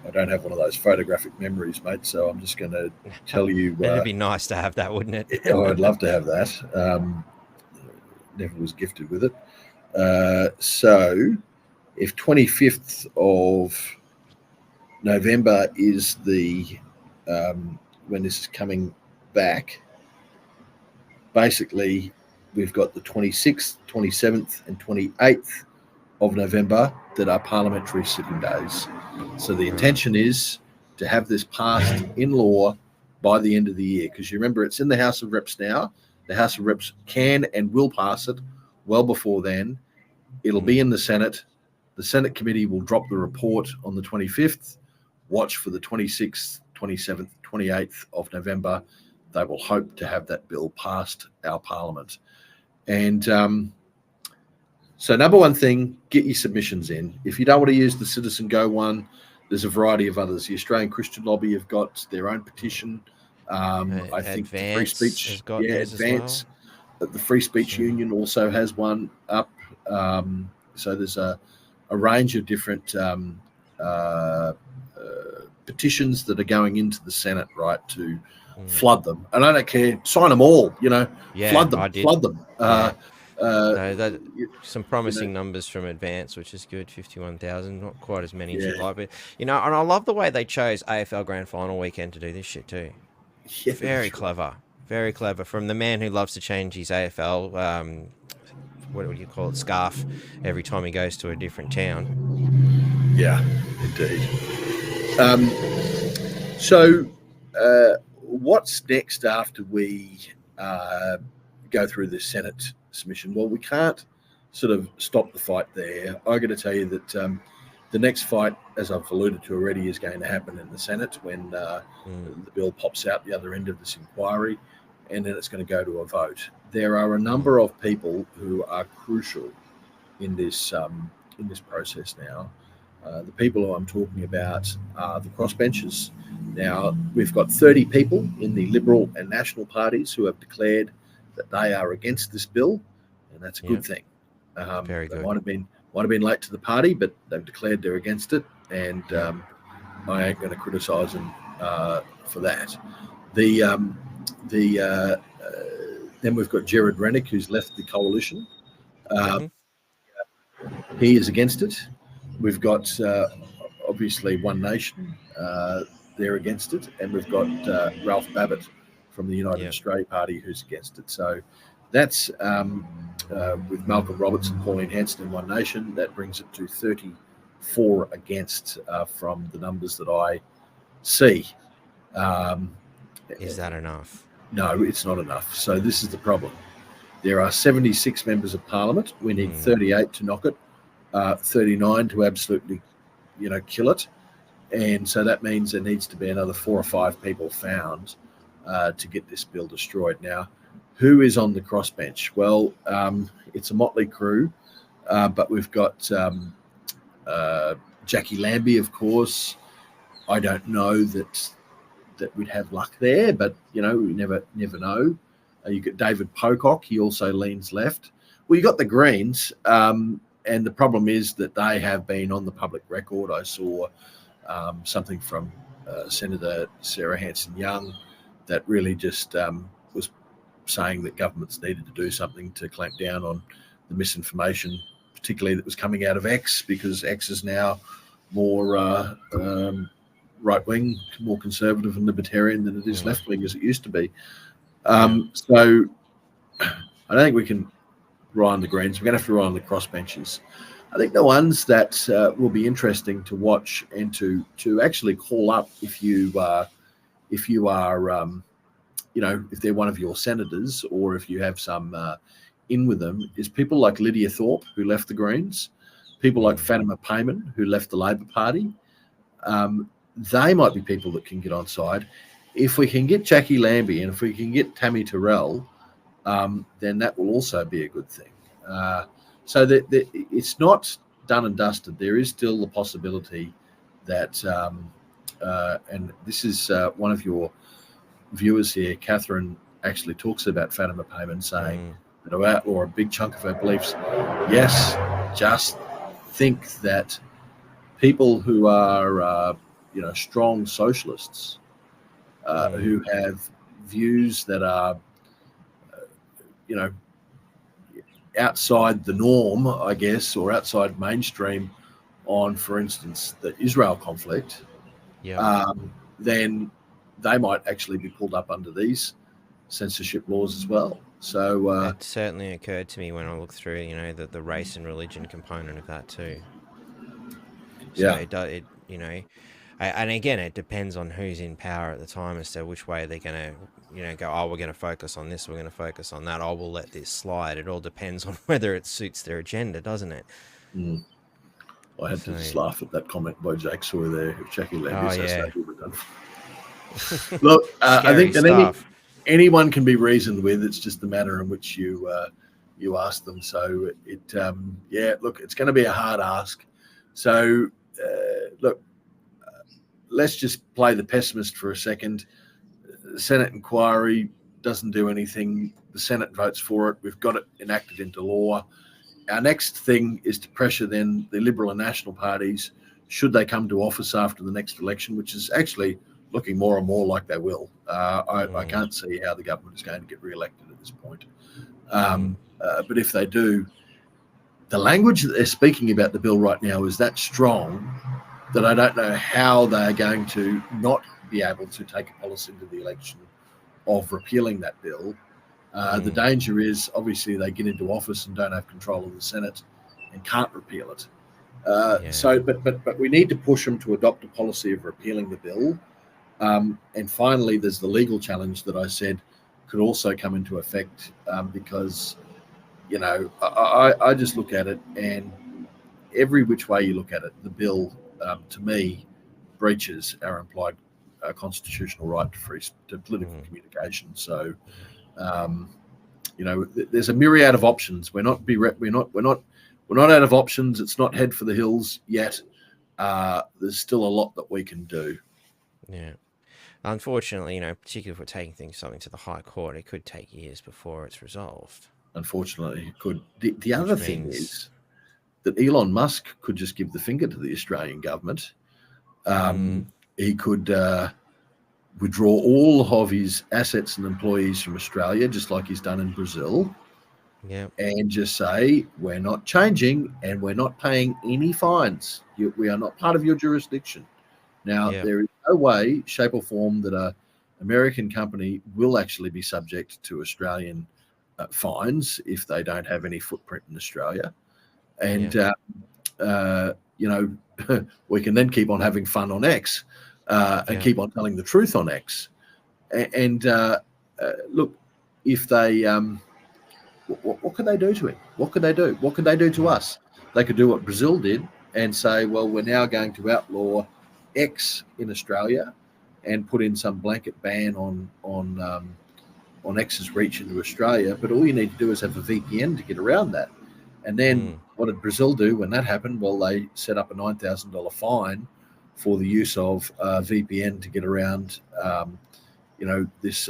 I don't have one of those photographic memories, mate, so I'm just going to tell you. It'd be nice to have that, wouldn't it? I'd love to have that. Never was gifted with it. So if 25th of November is the when this is coming back, basically we've got the 26th, 27th and 28th of November that are parliamentary sitting days. So the intention is to have this passed in law by the end of the year, because you remember it's in the House of Reps now. The House of Reps can and will pass it well before then. It'll be in the Senate. The Senate committee will drop the report on the 25th. Watch for the 26th, 27th, 28th of November. They will hope to have that bill passed our Parliament. And so number one thing, get your submissions in. If you don't want to use the Citizen Go one, there's a variety of others. The Australian Christian Lobby have got their own petition. I think the Free Speech, has got Advance. Well. The Free Speech Union also has one up. So there's a range of different petitions that are going into the Senate, right, to Mm. flood them. And I don't care, sign them all, Yeah, flood them, I did. flood them. Yeah. Uh, No, that you, some you know, promising numbers from Advance, which is good. 51,000, not quite as many as you'd yeah, like, but and I love the way they chose AFL Grand Final weekend to do this shit too. yeah, Very that's right. clever, very clever. From the man who loves to change his AFL, what do you call it, scarf, every time he goes to a different town. Yeah, indeed. Um, so, what's next after we uh, go through the Senate submission? Well, we can't sort of stop the fight there. I got to tell you that the next fight, as I've alluded to already, is going to happen in the Senate when Mm, the bill pops out the other end of this inquiry, and then it's going to go to a vote. There are a mm, number of people who are crucial in this process now. The people who I'm talking about are the crossbenchers. Now, we've got 30 people in the Liberal and National parties who have declared that they are against this bill, and that's a yeah, good thing. very They good. might have been late to the party, but they've declared they're against it, and Yeah, I ain't going to criticise them for that. The the Then we've got Jared Rennick, who's left the coalition. Uh, mm-hmm. he is against it. We've got obviously One Nation. They're against it, and we've got Ralph Babbitt from the United Yeah, Australia Party who's against it. So that's with Malcolm Roberts and Pauline Hanson in One Nation. That brings it to 34 against from the numbers that I see. Um, is that enough? no, it's not enough. So this is the problem. There are 76 members of Parliament. We need Mm, 38 to knock it, 39 to absolutely, kill it. And so that means there needs to be another 4 or 5 people found to get this bill destroyed. Now, who is on the crossbench? Well, it's a motley crew, but we've got Jackie Lambie, of course. I don't know that we'd have luck there, but we never know. You got David Pocock; he also leans left. Well, you got the Greens, and the problem is that they have been on the public record. I saw something from Senator Sarah Hanson-Young that really just was saying that governments needed to do something to clamp down on the misinformation, particularly that was coming out of X, because X is now more right wing, more conservative and libertarian than it is mm, left wing as it used to be. yeah, So I don't think we can rely on the Greens. We're going to have to rely on the crossbenchers. I think the ones that will be interesting to watch and to actually call up if you are if they're one of your senators or if you have some in with them is people like Lydia Thorpe, who left the Greens, people like mm, Fatima Payman, who left the Labor Party. They might be people that can get on side. If we can get Jackie Lambie and if we can get Tammy Terrell, then that will also be a good thing. So that it's not done and dusted. There is still the possibility that, and this is one of your viewers here, Catherine, actually talks about Fatima Payman saying mm, that to outlaw a big chunk of her beliefs. Yes, just think that people who are, strong socialists, mm, who have views that are, you know, outside the norm, I guess, or outside mainstream on, for instance, the Israel conflict, yep. then they might actually be pulled up under these censorship laws as well. So, It certainly occurred to me when I looked through, the race and religion component of that too. So yeah, it does, and again, it depends on who's in power at the time as to which way they're going to, go, oh, we're going to focus on this, we're going to focus on that, oh, we'll let this slide. It all depends on whether it suits their agenda, doesn't it? mm, I had to So, just laugh at that comment by Jake Sawyer there. If Jackie Lambie oh, says yeah. that, we'll be done. Look, I Scary think that stuff. anyone can be reasoned with. It's just the manner in which you ask them. So look, it's going to be a hard ask. So look, let's just play the pessimist for a second. The Senate inquiry doesn't do anything. The Senate votes for it. We've got it enacted into law. Our next thing is to pressure then the Liberal and National parties. should they come to office after the next election, which is actually looking more and more like they will. I can't see how the government is going to get re-elected at this point. But if they do, the language that they're speaking about the bill right now is that strong that I don't know how they're going to not be able to take a policy into the election of repealing that bill. The danger is obviously they get into office and don't have control of the Senate and can't repeal it. But we need to push them to adopt a policy of repealing the bill. And finally, there's the legal challenge that I said could also come into effect because, I just look at it, and every which way you look at it, the bill, to me, breaches our implied constitutional right to political communication. So, there's a myriad of options. We're not out of options. It's not head for the hills yet. There's still a lot that we can do. Yeah. Unfortunately, particularly if we're taking something to the High Court, it could take years before it's resolved. Unfortunately, it could. The other thing is that Elon Musk could just give the finger to the Australian government. He could withdraw all of his assets and employees from Australia, just like he's done in Brazil. Yeah. And just say, we're not changing and we're not paying any fines. We are not part of your jurisdiction. Now, there is no way, shape or form that an American company will actually be subject to Australian fines if they don't have any footprint in Australia. And, we can then keep on having fun on X and keep on telling the truth on X. And look, if they... what could they do to him? What could they do? What could they do to us? They could do what Brazil did and say, well, we're now going to outlaw X in Australia and put in some blanket ban on X's reach into Australia. But all you need to do is have a VPN to get around that. And then what did Brazil do when that happened? Well, they set up a $9,000 fine for the use of VPN to get around, this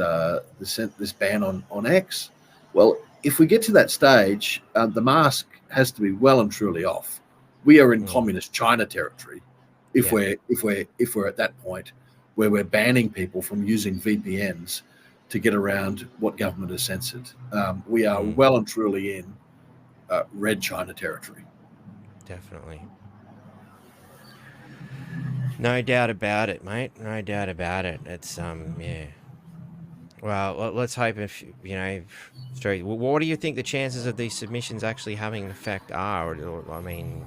ban on X. Well, if we get to that stage, the mask has to be well and truly off. We are in communist China territory if we're at that point where we're banning people from using VPNs to get around what government has censored. We are well and truly in red China territory. Definitely. No doubt about it, mate. No doubt about it. It's Well, let's hope what do you think the chances of these submissions actually having an effect are? Or I mean,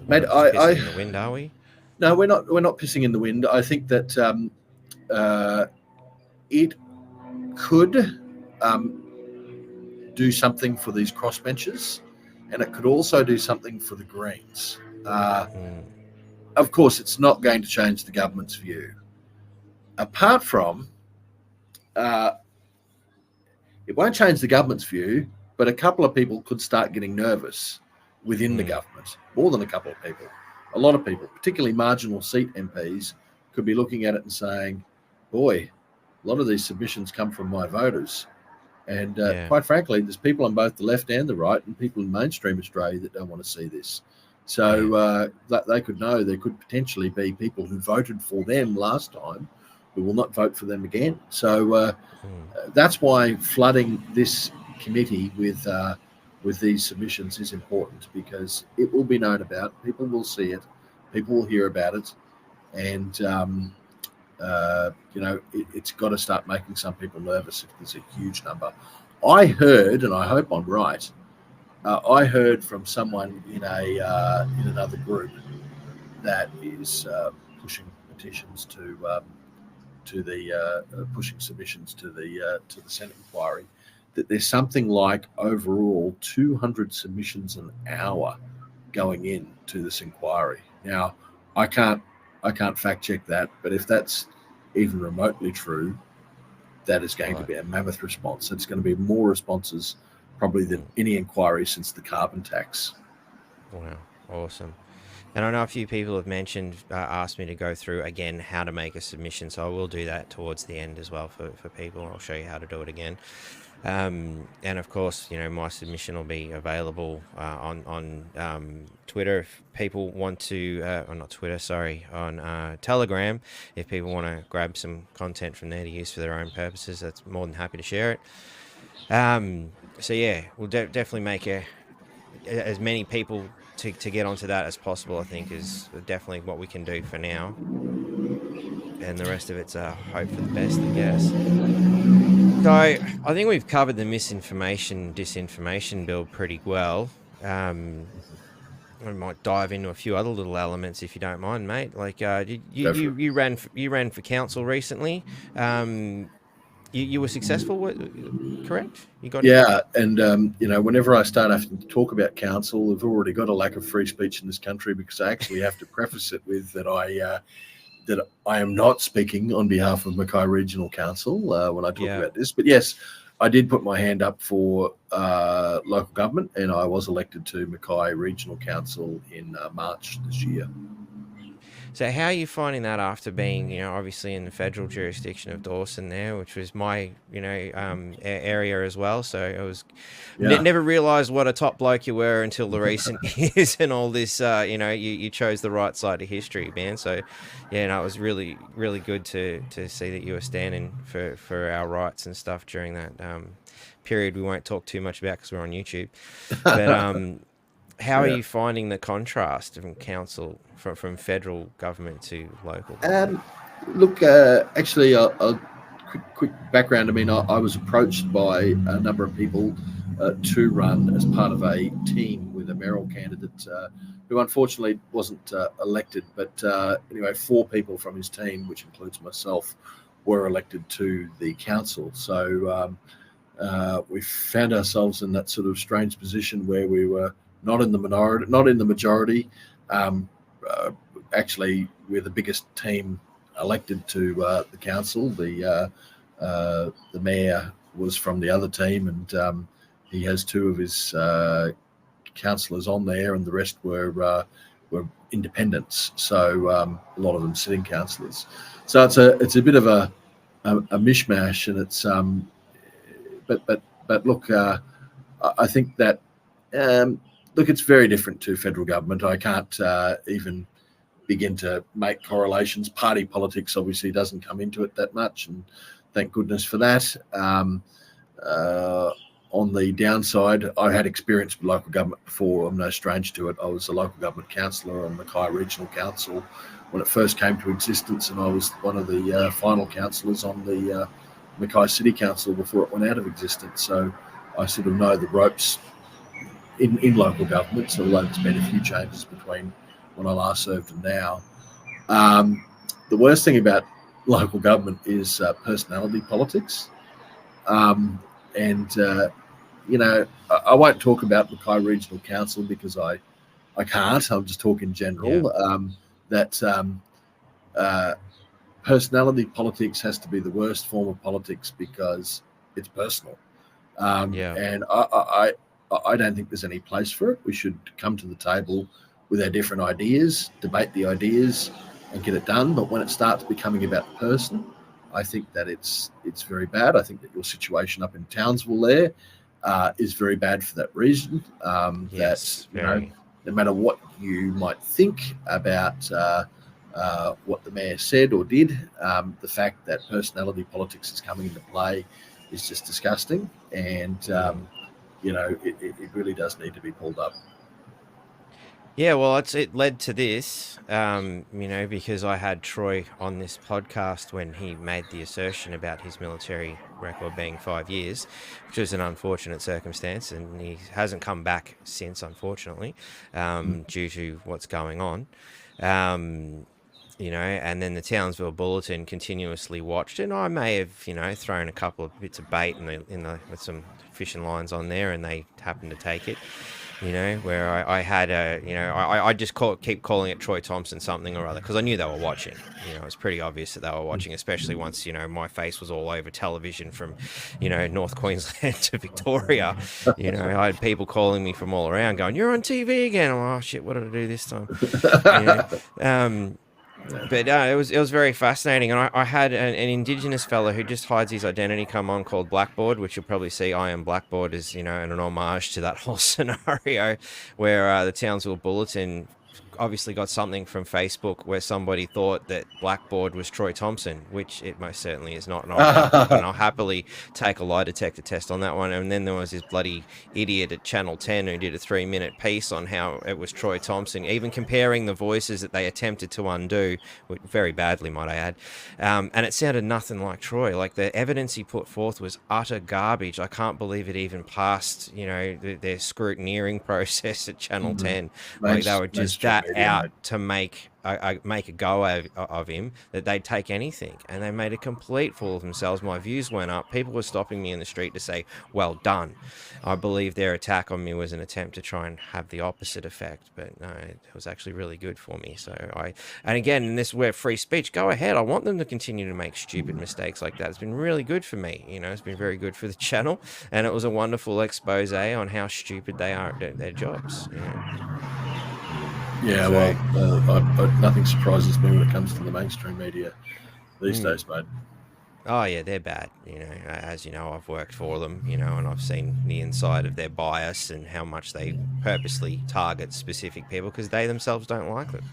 mate, we're pissing in the wind, are we? No, we're not. We're not pissing in the wind. I think that it could do something for these crossbenchers, and it could also do something for the Greens. Of course, it's not going to change the government's view. Apart from, it won't change the government's view, but a couple of people could start getting nervous within the government. More than a couple of people. A lot of people, particularly marginal seat MPs, could be looking at it and saying, boy, a lot of these submissions come from my voters. And quite frankly, there's people on both the left and the right and people in mainstream Australia that don't want to see this. So they could know there could potentially be people who voted for them last time who will not vote for them again. So that's why flooding this committee with these submissions is important, because it will be known about, people will see it, people will hear about it, and it's got to start making some people nervous if there's a huge number. I heard, and I hope I'm right, I heard from someone in another group that is pushing petitions pushing submissions to the Senate inquiry, that there's something like overall 200 submissions an hour going in to this inquiry. Now, I can't fact check that, but if that's even remotely true, that is going to be a mammoth response. It's going to be more responses probably than any inquiry since the carbon tax. Wow, awesome. And I know a few people have mentioned, asked me to go through again how to make a submission. So I will do that towards the end as well for people. I'll show you how to do it again. And of course, my submission will be available on Twitter if people want to, or not Twitter, sorry, on Telegram. If people want to grab some content from there to use for their own purposes, that's more than happy to share it. So yeah, we'll definitely make as many people to get onto that as possible. I think is definitely what we can do for now, and the rest of it's hope for the best, I guess. So I think we've covered the misinformation, disinformation bill pretty well. I might dive into a few other little elements if you don't mind, mate. Like Go for it. you ran for council recently. Um, you were successful, correct? You got in. Yeah, and whenever I start having to talk about council, I've already got a lack of free speech in this country because I actually have to preface it with that I am not speaking on behalf of Mackay Regional Council when I talk Yeah. about this. But yes, I did put my hand up for local government, and I was elected to Mackay Regional Council in March this year. So how are you finding that after being, obviously in the federal jurisdiction of Dawson there, which was my, area as well. So I was Yeah. never realised what a top bloke you were until the recent years and all this. You chose the right side of history, man. So yeah, no, it was really really good to see that you were standing for our rights and stuff during that period. We won't talk too much about because we're on YouTube, but how are Yeah. you finding the contrast from council from federal government to local government? Um, Look, actually, quick background. I mean, I was approached by a number of people to run as part of a team with a mayoral candidate who unfortunately wasn't elected. But anyway, four people from his team, which includes myself, were elected to the council. So we found ourselves in that sort of strange position where we were not in the minority, not in the majority. Um, uh, Actually, we're the biggest team elected to the council. The mayor was from the other team, and he has two of his councillors on there, and the rest were independents. So a lot of them sitting councillors. So it's a bit of a mishmash, and it's but look, I think that look, it's very different to federal government. I can't even begin to make correlations. Party politics obviously doesn't come into it that much, and thank goodness for that. Uh, on the downside, I had experience with local government before. I'm no stranger to it. I was a local government councillor on Mackay Regional Council when it first came to existence, and I was one of the final councillors on the Mackay City Council before it went out of existence. So I sort of know the ropes in local governments, although there's been a few changes between when I last served and now. The worst thing about local government is personality politics. And, I won't talk about Mackay Regional Council because I can't. I'll just talk in Yeah, general. That uh, Personality politics has to be the worst form of politics because it's personal. yeah, And I don't think there's any place for it. We should come to the table with our different ideas, debate the ideas, and get it done. But when it starts becoming about the person, I think that it's very bad. I think that your situation up in Townsville there is very bad for that reason. That yes, very. no matter what you might think about what the mayor said or did, the fact that personality politics is coming into play is just disgusting, and Mm. it really does need to be pulled up. Yeah, well, it led to this, because I had Troy on this podcast when he made the assertion about his military record being 5 years, which was an unfortunate circumstance, and he hasn't come back since, unfortunately, due to what's going on. Um, and then the Townsville Bulletin continuously watched, and I may have, thrown a couple of bits of bait with some fishing lines on there, and they happened to take it. you know, where I had a, you know, I just keep calling it Troy Thompson something or other because I knew they were watching. You know, it's pretty obvious that they were watching, especially once, you know, my face was all over television from, you know, North Queensland to Victoria. You know, I had people calling me from all around going, "You're on TV again." I'm like, "Oh shit, what did I do this time?" You know, um, but it was very fascinating, and I had an indigenous fellow who just hides his identity come on called Blackboard, which you'll probably see. I am Blackboard is, you know, an homage to that whole scenario where the Townsville Bulletin obviously got something from Facebook where somebody thought that Blackboard was Troy Thompson, which it most certainly is not, and I'll happily take a lie detector test on that one. And then there was this bloody idiot at Channel 10 who did a 3-minute piece on how it was Troy Thompson, even comparing the voices that they attempted to undo, very badly, might I add. And it sounded nothing like Troy. Like the evidence he put forth was utter garbage. I can't believe it even passed, you know, their scrutineering process at Channel 10. Like they were just Mainstream that media, out mate. to make a go of him that they'd take anything, and they made a complete fool of themselves. My views went up. People were stopping me in the street to say, "Well done." I believe their attack on me was an attempt to try and have the opposite effect, but no, it was actually really good for me. And again, in this where free speech, go ahead. I want them to continue to make stupid mistakes like that. It's been really good for me. You know, it's been very good for the channel, and it was a wonderful expose on how stupid they are at their jobs. You know, Yeah, well, so. nothing surprises me when it comes to the mainstream media these Mm. days, mate. Oh yeah, they're bad. You know, as you know, I've worked for them. You know, and I've seen the inside of their bias and how much they purposely target specific people because they themselves don't like them.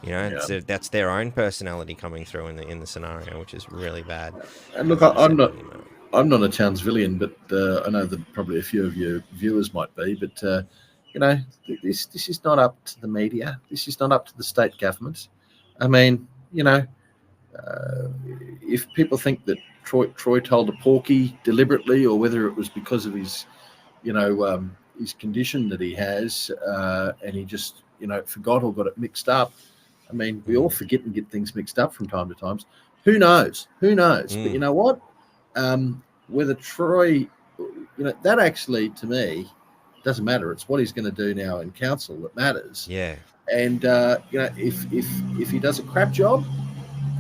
You know, Yeah, that's their own personality coming through in the scenario, which is really bad. and look, As I said in the email. I'm not a Townsvillian, but I know that probably a few of your viewers might be. But you know, this is not up to the media. This is not up to the state government. I mean, you know, uh, if people think that Troy told a porky deliberately, or whether it was because of his, his condition that he has, and he just, forgot or got it mixed up. I mean, we all Mm. forget and get things mixed up from time to time. Who knows? Who knows? But you Mm. know what? Whether Troy, that actually to me doesn't matter. It's what he's going to do now in council that matters. Yeah. And if he does a crap job,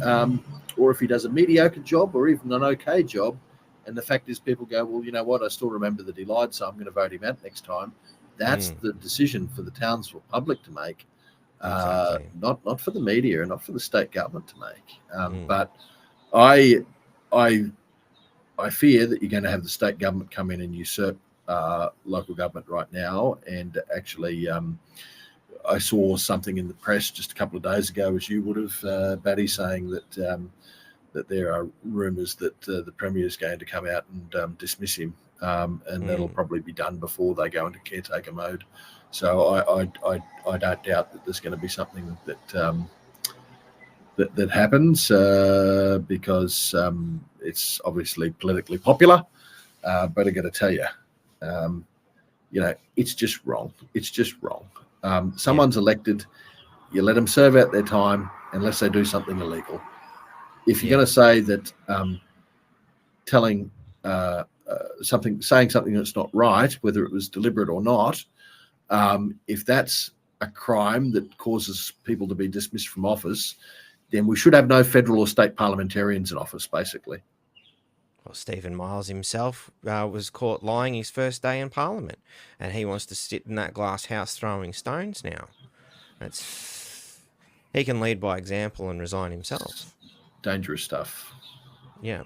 um, or if he does a mediocre job, or even an okay job, and the fact is people go, well, you know what? I still remember that he lied, so I'm going to vote him out next time. That's Mm. the decision for the Townsville public to make, Exactly. not for the media and not for the state government to make. Mm. But I I I fear that you're going to have the state government come in and usurp local government right now. And actually, I saw something in the press just a couple of days ago, as you would have, Batty, saying that there are rumours that the premier is going to come out and dismiss him, and that'll Mm. probably be done before they go into caretaker mode. So I don't doubt that there's going to be something that happens because it's obviously politically popular. But I got to tell you, um, it's just wrong. It's just wrong. Yeah. Someone's elected, you let them serve out their time unless they do something illegal. If you're Yeah. going to say that telling saying something that's not right, whether it was deliberate or not, if that's a crime that causes people to be dismissed from office, then we should have no federal or state parliamentarians in office, basically. Well, Stephen Miles himself was caught lying his first day in Parliament, and he wants to sit in that glass house throwing stones now. That's he can lead by example and resign himself. Dangerous stuff. Yeah,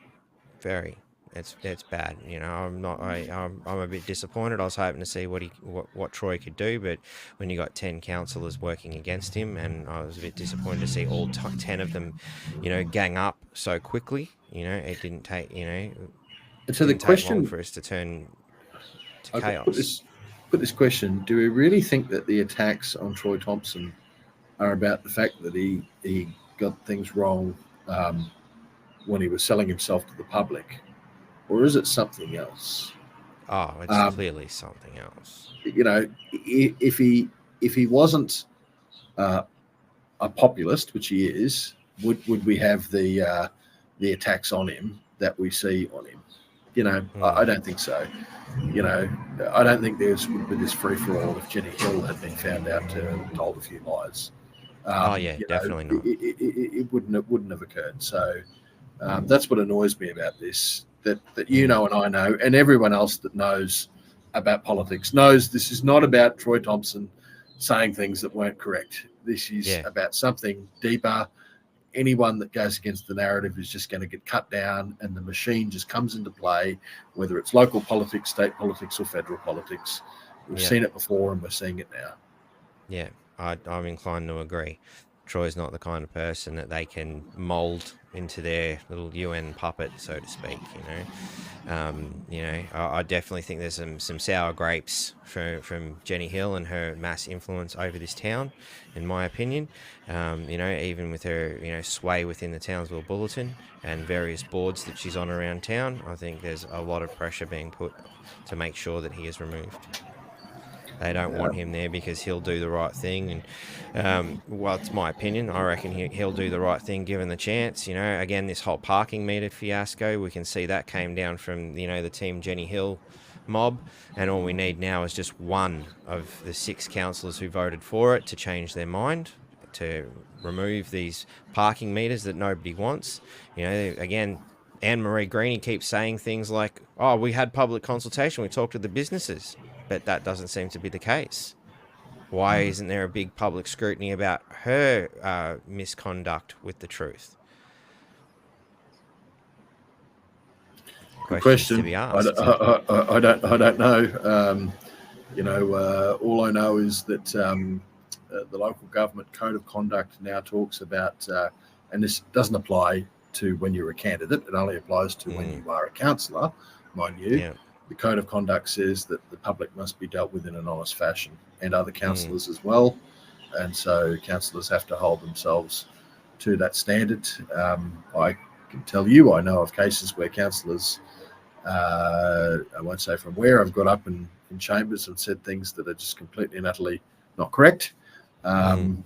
very. It's bad. You know, I'm a bit disappointed. I was hoping to see what Troy could do, but when you got 10 councillors working against him, and I was a bit disappointed to see all 10 of them, you know, gang up so quickly. You know, it didn't take And so the didn't take long question, for us to turn to I could put chaos. this question: do we really think that the attacks on Troy Thompson are about the fact that he got things wrong um, when he was selling himself to the public, or is it something else? Oh, it's Um, clearly something else. if he wasn't uh, a populist, which he is, would we have the attacks on him that we see on him? I don't think so. You know, I don't think there would be this free for all if Jenny Hill had been found out to have told a few lies. Oh yeah, definitely not. It wouldn't have occurred. So that's what annoys me about this. That Mm. and I know, and everyone else that knows about politics knows this is not about Troy Thompson saying things that weren't correct. This is Yeah, about something deeper. Anyone that goes against the narrative is just going to get cut down, and the machine just comes into play, whether it's local politics, state politics, or federal politics. We've yeah, seen it before, and we're seeing it now. yeah. I'm inclined to agree. Troy's not the kind of person that they can mold into their little UN puppet, so to speak. I definitely think there's some sour grapes from Jenny Hill and her mass influence over this town, in my opinion. Even with her sway within the Townsville Bulletin and various boards that she's on around town, I think there's a lot of pressure being put to make sure that he is removed. They don't want him there because he'll do the right thing. And, well, it's my opinion. I reckon he'll do the right thing given the chance. Again, this whole parking meter fiasco, we can see that came down from, the Team Jenny Hill mob. And all we need now is just one of the 6 councillors who voted for it to change their mind, to remove these parking meters that nobody wants. Again, Anne Marie Greeny keeps saying things like, oh, we had public consultation, we talked to the businesses, but that doesn't seem to be the case. Why isn't there a big public scrutiny about her misconduct with the truth? Good Questions to question. be I, asked. I don't know. All I know is that the local government code of conduct now talks about, and this doesn't apply to when you're a candidate, it only applies to when Mm, you are a councillor, mind you. yeah. The code of conduct says that the public must be dealt with in an honest fashion, and other Mm, councillors as well. And so councillors have to hold themselves to that standard. I can tell you, I know of cases where councillors, I won't say from where, I've got up in chambers and said things that are just completely and utterly not correct. mm,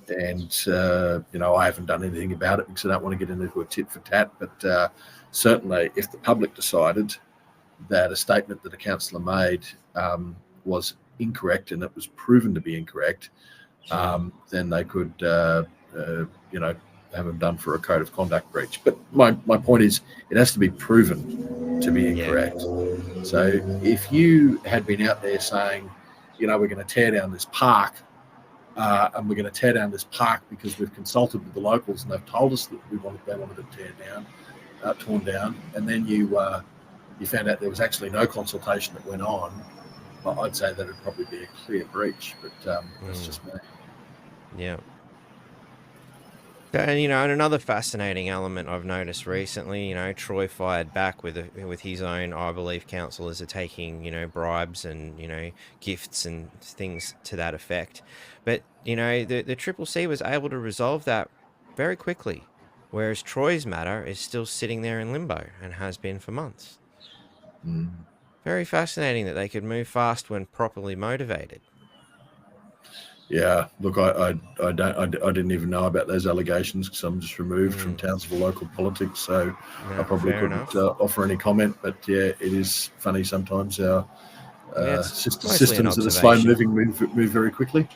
I haven't done anything about it because I don't want to get into a tit for tat. But certainly, if the public decided that a statement that a councillor made was incorrect and it was proven to be incorrect, mm, then they could, have them done for a code of conduct breach. But my point is, it has to be proven to be yeah. incorrect. So if you had been out there saying, we're going to tear down this park, and we're going to tear down this park because we've consulted with the locals and they've told us that they wanted it torn down, and then you found out there was actually no consultation that went on, well, I'd say that it'd probably be a clear breach. But that's Mm, just me. yeah. And another fascinating element I've noticed recently, Troy fired back with his own, I believe, councillors are taking, bribes and, gifts and things to that effect. But, the Triple C was able to resolve that very quickly, whereas Troy's matter is still sitting there in limbo and has been for months. Mm. Very fascinating that they could move fast when properly motivated. Yeah, look, I didn't even know about those allegations because I'm just removed from Mm, Townsville local politics, so I no, probably fair couldn't enough. offer any comment. But yeah, it is funny sometimes our Yeah, it's mostly an systems that are slow observation. moving move very quickly.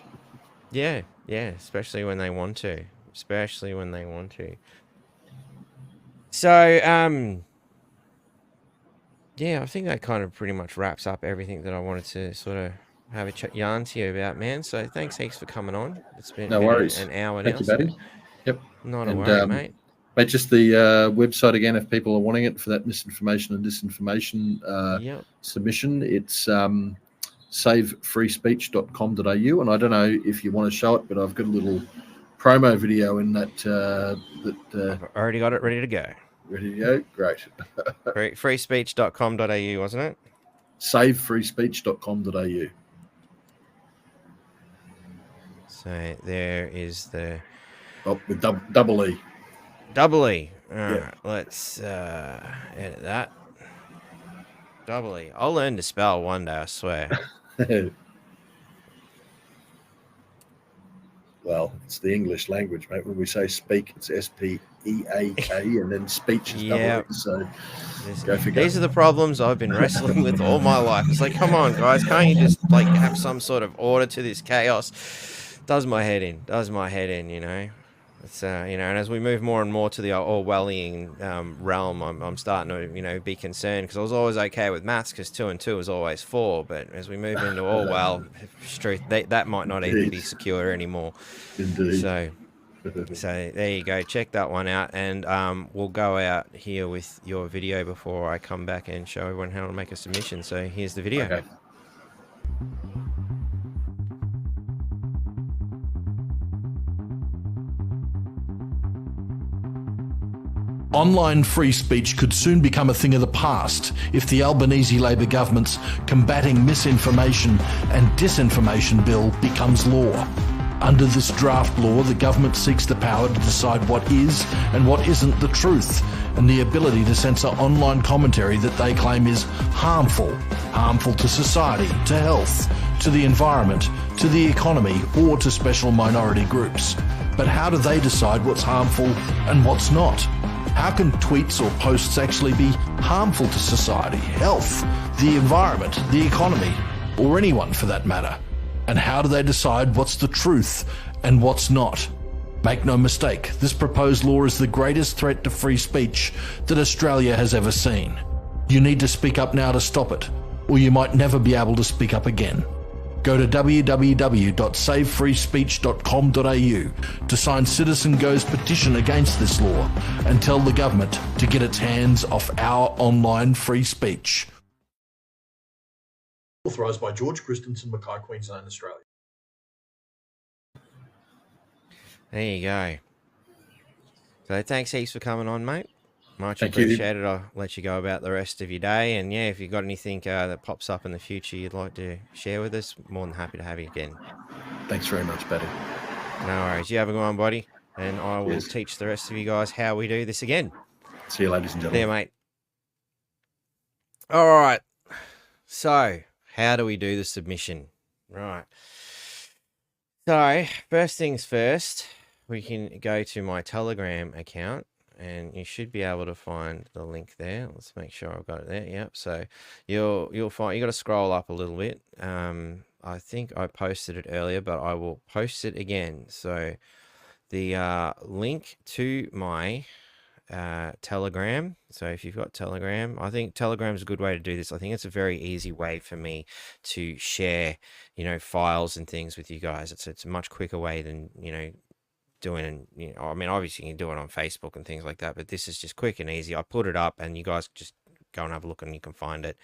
Yeah, yeah, especially when they want to. Especially when they want to. So, yeah, I think that kind of pretty much wraps up everything that I wanted to sort of have a yarn to you about, man. So thanks heaps for coming on. It's been No been worries. an hour Thank now, you, so buddy. Yep. not a And worry, mate. mate, just the website again if people are wanting it for that misinformation and disinformation Yep. submission. It's savefreespeech.com.au, and I don't know if you want to show it, but I've got a little promo video in that I've already got it ready to go. ready to go. Great. Freespeech.com.au, wasn't it? Savefreespeech.com.au. So there is the Oh, with double E. double E. All Yeah. right, let's edit that. Double E. I'll learn to spell one day, I swear. Well, it's the English language, mate. When we say speak, it's SPEAK, and then speech is double Yeah. E. So go figure. These are the problems I've been wrestling with all my life. It's like, come on, guys, can't you just like have some sort of order to this chaos? Does my head in. Does my head in. It's and as we move more and more to the Orwellian realm, I'm starting to be concerned, because I was always okay with maths because 2 and 2 is always 4. But as we move into Orwell, truth, that might not even be Indeed. secure anymore. Indeed. So there you go. Check that one out, and we'll go out here with your video before I come back and show everyone how to make a submission. So here's the video. Okay. Online free speech could soon become a thing of the past if the Albanese Labor government's Combating Misinformation and Disinformation Bill becomes law. Under this draft law, the government seeks the power to decide what is and what isn't the truth, and the ability to censor online commentary that they claim is harmful to society, to health, to the environment, to the economy, or to special minority groups. But how do they decide what's harmful and what's not? How can tweets or posts actually be harmful to society, health, the environment, the economy, or anyone for that matter? And how do they decide what's the truth and what's not? Make no mistake, this proposed law is the greatest threat to free speech that Australia has ever seen. You need to speak up now to stop it, or you might never be able to speak up again. Go to www.savefreespeech.com.au to sign Citizen Go's petition against this law and tell the government to get its hands off our online free speech. Authorised by George Christensen, Mackay, Queensland, Australia. There you go. So thanks heaps for coming on, mate. Much Thank you. appreciated. I'll let you go about the rest of your day. And yeah, if you've got anything that pops up in the future you'd like to share with us, more than happy to have you again. Thanks very much, buddy. No worries. You have a good one, buddy. And I will Yes. teach the rest of you guys how we do this again. See you, ladies and There, gentlemen. mate. All right. So, how do we do the submission? Right. So, first things first, we can go to my Telegram account, and you should be able to find the link there. Let's make sure I've got it there. Yep. So you'll find, you got to scroll up a little bit. I think I posted it earlier, but I will post it again. So the link to my Telegram. So if you've got Telegram, I think Telegram is a good way to do this. I think it's a very easy way for me to share, files and things with you guys. It's a much quicker way than, doing, I mean, obviously you can do it on Facebook and things like that, but this is just quick and easy. I put it up and you guys just go and have a look and you can find it.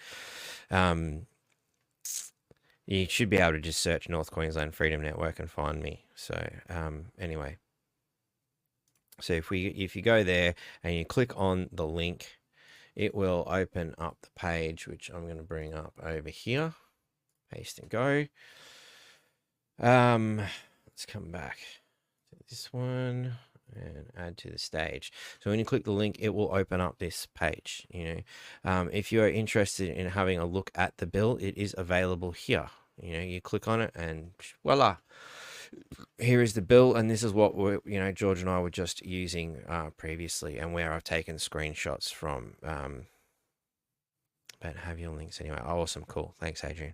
You should be able to just search North Queensland Freedom Network and find me. So anyway, so if you go there and you click on the link, it will open up the page, which I'm going to bring up over here. Paste and go. Let's come back to this one and add to the stage. So when you click the link, it will open up this page. If you're interested in having a look at the bill, it is available here. You click on it and voila, here is the bill, and this is what George and I were just using previously, and where I've taken screenshots from. But have your links anyway. Awesome, cool. Thanks, Adrian.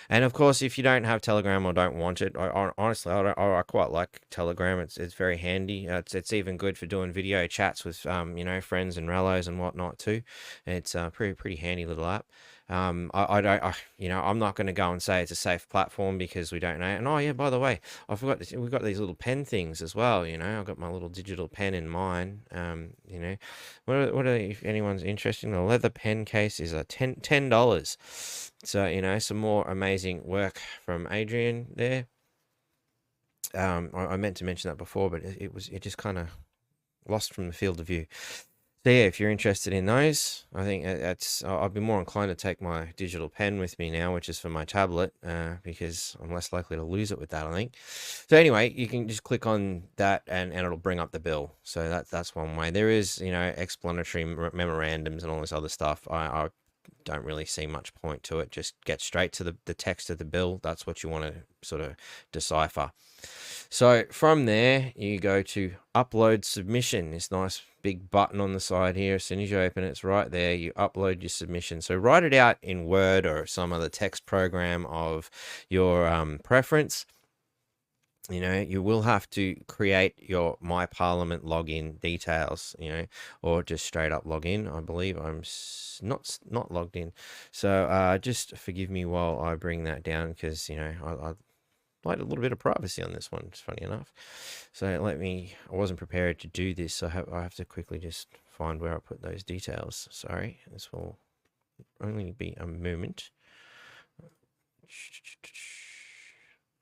And of course, if you don't have Telegram or don't want it, honestly, I quite like Telegram. It's very handy. It's even good for doing video chats with friends and rellos and whatnot too. It's a pretty handy little app. I'm not going to go and say it's a safe platform because we don't know. And oh yeah, by the way, I forgot this, we've got these little pen things as well. I've got my little digital pen in mine. What are, if anyone's interested, the leather pen case is a $10. So some more amazing work from Adrian there. I meant to mention that before, but it just kind of lost from the field of view. So yeah, if you're interested in those, I think I'd be more inclined to take my digital pen with me now, which is for my tablet, because I'm less likely to lose it with that, I think. So anyway, you can just click on that and it'll bring up the bill. So that's one way. There is, explanatory memorandums and all this other stuff. I don't really see much point to it. Just get straight to the text of the bill. That's what you want to sort of decipher. So from there, you go to upload submission, this nice big button on the side here. As soon as you open it, it's right there. You upload your submission. So write it out in Word or some other text program of your preference. You know, you will have to create your My Parliament login details, you know, or just straight up log in. I believe I'm not logged in. So just forgive me while I bring that down, because, you know, I like a little bit of privacy on this one. It's funny enough. So I wasn't prepared to do this. So I have to quickly just find where I put those details. Sorry, this will only be a moment.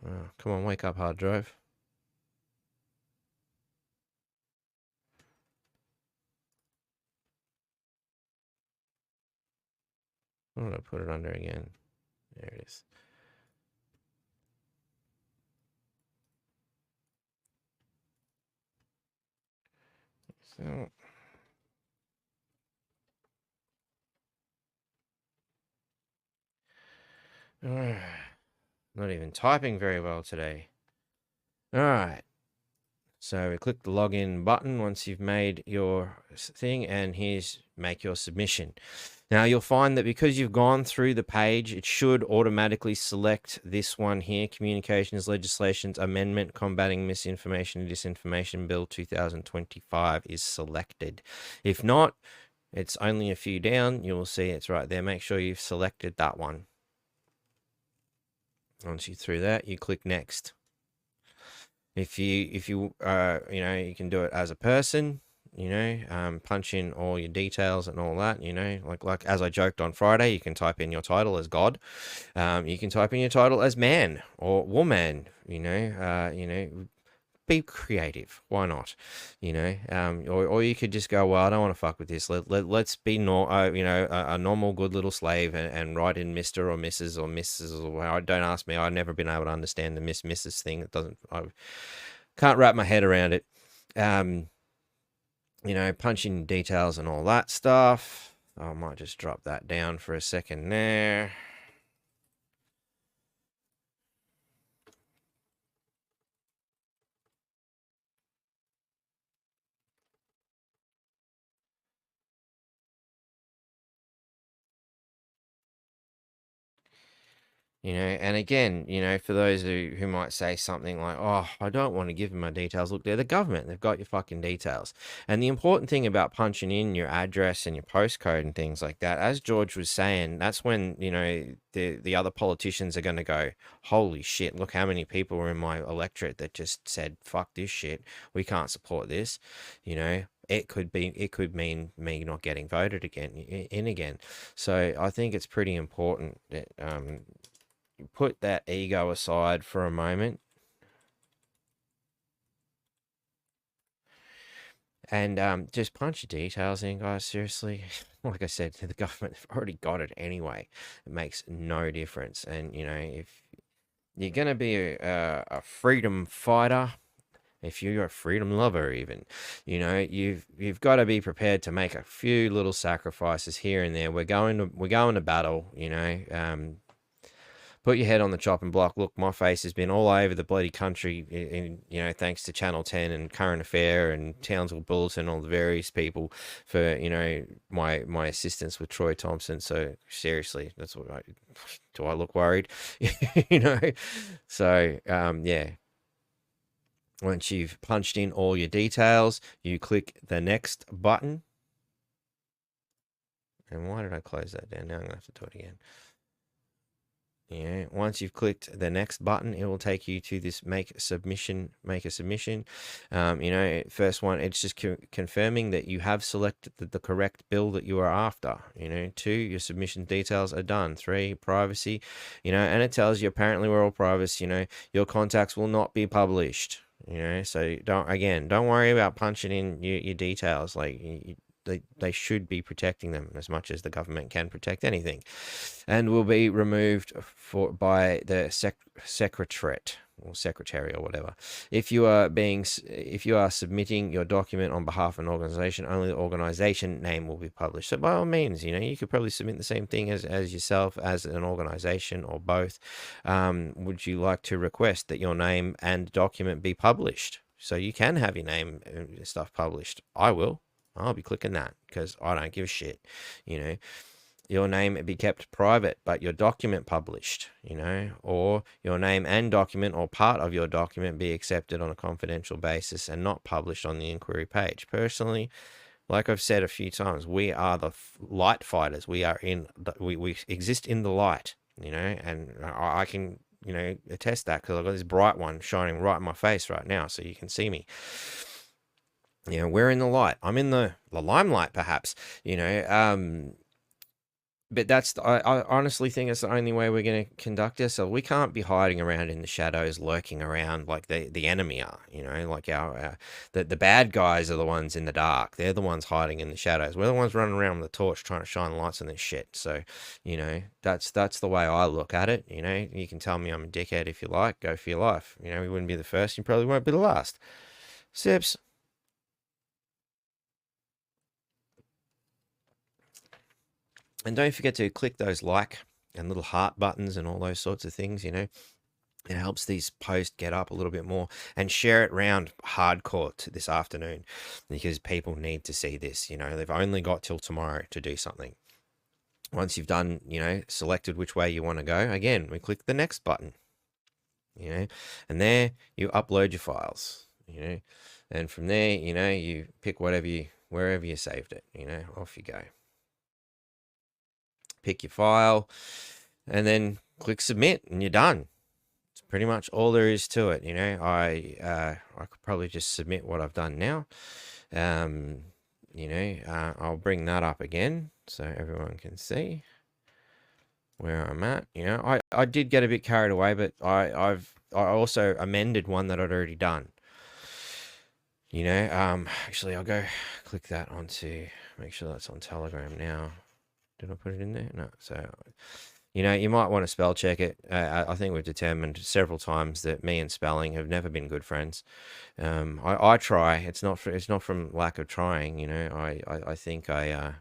Oh, come on, wake up, hard drive. What did I put it under again? There it is. So, not even typing very well today. All right. So we click the login button once you've made your thing, and here's make your submission. Now you'll find that because you've gone through the page, it should automatically select this one here, Communications Legislations Amendment Combating Misinformation and Disinformation Bill 2025 is selected. If not, it's only a few down. You'll see it's right there. Make sure you've selected that one. Once you're through that, you click next. If you you know, you can do it as a person, you know, punch in all your details and all that, you know, like as I joked on Friday, you can type in your title as God. You can type in your title as man or woman, you know, be creative. Why not? You know, or you could just go, well, I don't want to fuck with this. Let's be you know, a normal good little slave, and write in Mr. or Mrs. or Mrs. or don't ask me. I've never been able to understand the Mrs. thing. It doesn't. I can't wrap my head around it. You know, punch in details and all that stuff. I might just drop that down for a second there. You know, and again, you know, for those who might say something like, oh, I don't want to give them my details. Look, they're the government. They've got your fucking details. And the important thing about punching in your address and your postcode and things like that, as George was saying, that's when, you know, the other politicians are going to go, holy shit, look how many people were in my electorate that just said, fuck this shit. We can't support this. You know, it could mean me not getting voted again. So I think it's pretty important that, put that ego aside for a moment and just punch your details in, guys. Seriously, like I said, the government have already got it anyway. It makes no difference. And you know, if you're gonna be a freedom fighter, if you're a freedom lover, even, you know, you've got to be prepared to make a few little sacrifices here and there. We're going to battle, you know. Put your head on the chopping block. Look, my face has been all over the bloody country, you know, thanks to Channel 10 and Current Affair and Townsville Bulletin, all the various people for, you know, my assistance with Troy Thompson. So seriously, that's what do I look worried? You know? So, yeah. Once you've punched in all your details, you click the next button. And why did I close that down? Now I'm going to have to do it again. Yeah, once you've clicked the next button, it will take you to this make a submission. You know, first one, it's just confirming that you have selected the correct bill that you are after. You know, 2, your submission details are done. 3, privacy, you know, and it tells you apparently we're all private, you know, your contacts will not be published. You know, so don't worry about punching in your details. Like, they should be protecting them as much as the government can protect anything, and will be removed by the secretariat or secretary or whatever. If you are submitting your document on behalf of an organization, only the organization name will be published. So by all means, you could probably submit the same thing as yourself as an organization or both. Would you like to request that your name and document be published? So you can have your name and stuff published. I'll be clicking that because I don't give a shit. Your name be kept private, but your document published, or your name and document or part of your document be accepted on a confidential basis and not published on the inquiry page. Personally, like I've said a few times, we are the light fighters. We exist in the light, and I can, attest that because I've got this bright one shining right in my face right now, so you can see me. We're in the light. I'm in the limelight, perhaps, but I honestly think it's the only way we're going to conduct ourselves. We can't be hiding around in the shadows, lurking around like the enemy are, like the bad guys are the ones in the dark. They're the ones hiding in the shadows. We're the ones running around with a torch trying to shine lights on this shit. So, that's the way I look at it. You can tell me I'm a dickhead if you like. Go for your life. We wouldn't be the first. You probably won't be the last. Sips. And don't forget to click those like and little heart buttons and all those sorts of things, It helps these posts get up a little bit more, and share it round hardcore this afternoon because people need to see this. They've only got till tomorrow to do something. Once you've done, selected which way you want to go, again, we click the next button, and there you upload your files, and from there, you pick wherever you saved it, off you go. Pick your file and then click submit and you're done. It's pretty much all there is to it. I could probably just submit what I've done now. I'll bring that up again so everyone can see where I'm at. I did get a bit carried away, but I also amended one that I'd already done. Actually I'll go click that onto, make sure that's on Telegram now. Did I put it in there? No. So, you might want to spell check it. I think we've determined several times that me and spelling have never been good friends. I try. It's not from lack of trying. I think I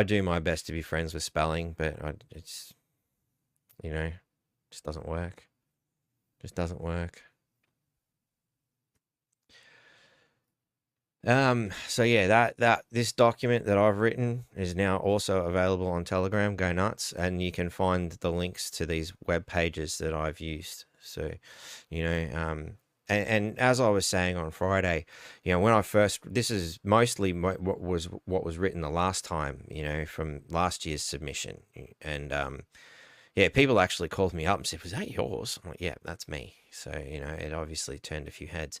do my best to be friends with spelling, but it's just doesn't work. Just doesn't work. So yeah, that this document that I've written is now also available on Telegram. Go nuts, and you can find the links to these web pages that I've used. So, and as I was saying on Friday, when I first, this is mostly what was written the last time, from last year's submission, and yeah, people actually called me up and said, "Was that yours?" I'm like, "Yeah, that's me." So it obviously turned a few heads.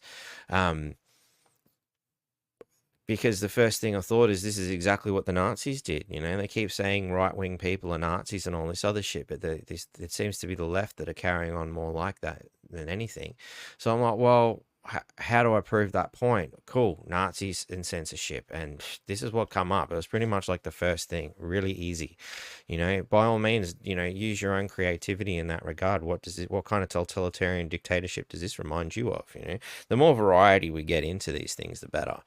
Because the first thing I thought is this is exactly what the Nazis did. They keep saying right-wing people are Nazis and all this other shit, but it seems to be the left that are carrying on more like that than anything. So I'm like, well, how do I prove that point? Cool, Nazis and censorship, and this is what come up. It was pretty much like the first thing, really easy. By all means, use your own creativity in that regard. What kind of totalitarian dictatorship does this remind you of? The more variety we get into these things, the better.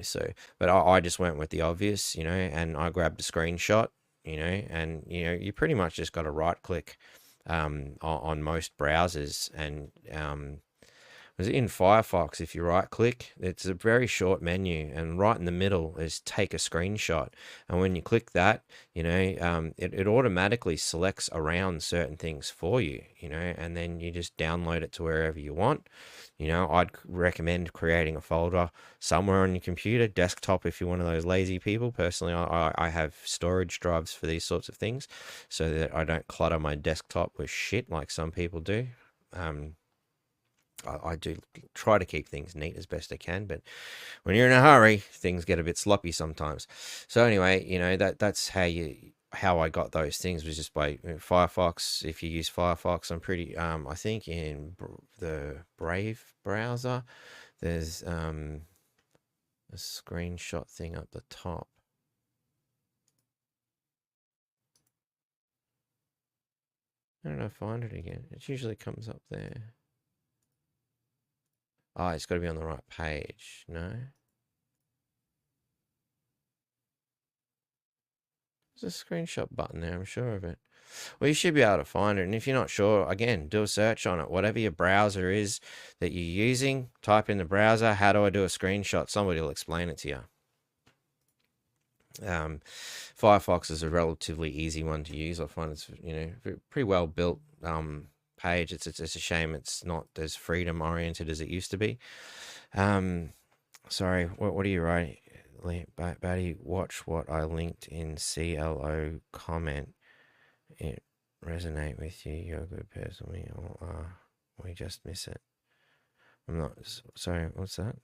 So, but I just went with the obvious, and I grabbed a screenshot, and you pretty much just got to right click on most browsers, and in Firefox, if you right click, it's a very short menu, and right in the middle is take a screenshot. And when you click that, it automatically selects around certain things for you, and then you just download it to wherever you want. I'd recommend creating a folder somewhere on your computer, desktop if you're one of those lazy people. Personally, I have storage drives for these sorts of things so that I don't clutter my desktop with shit like some people do. I do try to keep things neat as best I can, but when you're in a hurry, things get a bit sloppy sometimes. So anyway, that's how I got those things, was just by Firefox. If you use Firefox, I'm pretty I think in the Brave browser, there's a screenshot thing up the top. I don't know, find it again. It usually comes up there. Oh, it's got to be on the right page. No? There's a screenshot button there, I'm sure of it. Well, you should be able to find it. And if you're not sure, again, do a search on it. Whatever your browser is that you're using, type in the browser, how do I do a screenshot? Somebody will explain it to you. Firefox is a relatively easy one to use. I find it's, pretty well built page. It's a shame it's not as freedom oriented as it used to be. Sorry, what are you writing? Batty, watch what I linked in CLO comment. It resonate with you. You're a good person. We just miss it. I'm not sorry. What's that?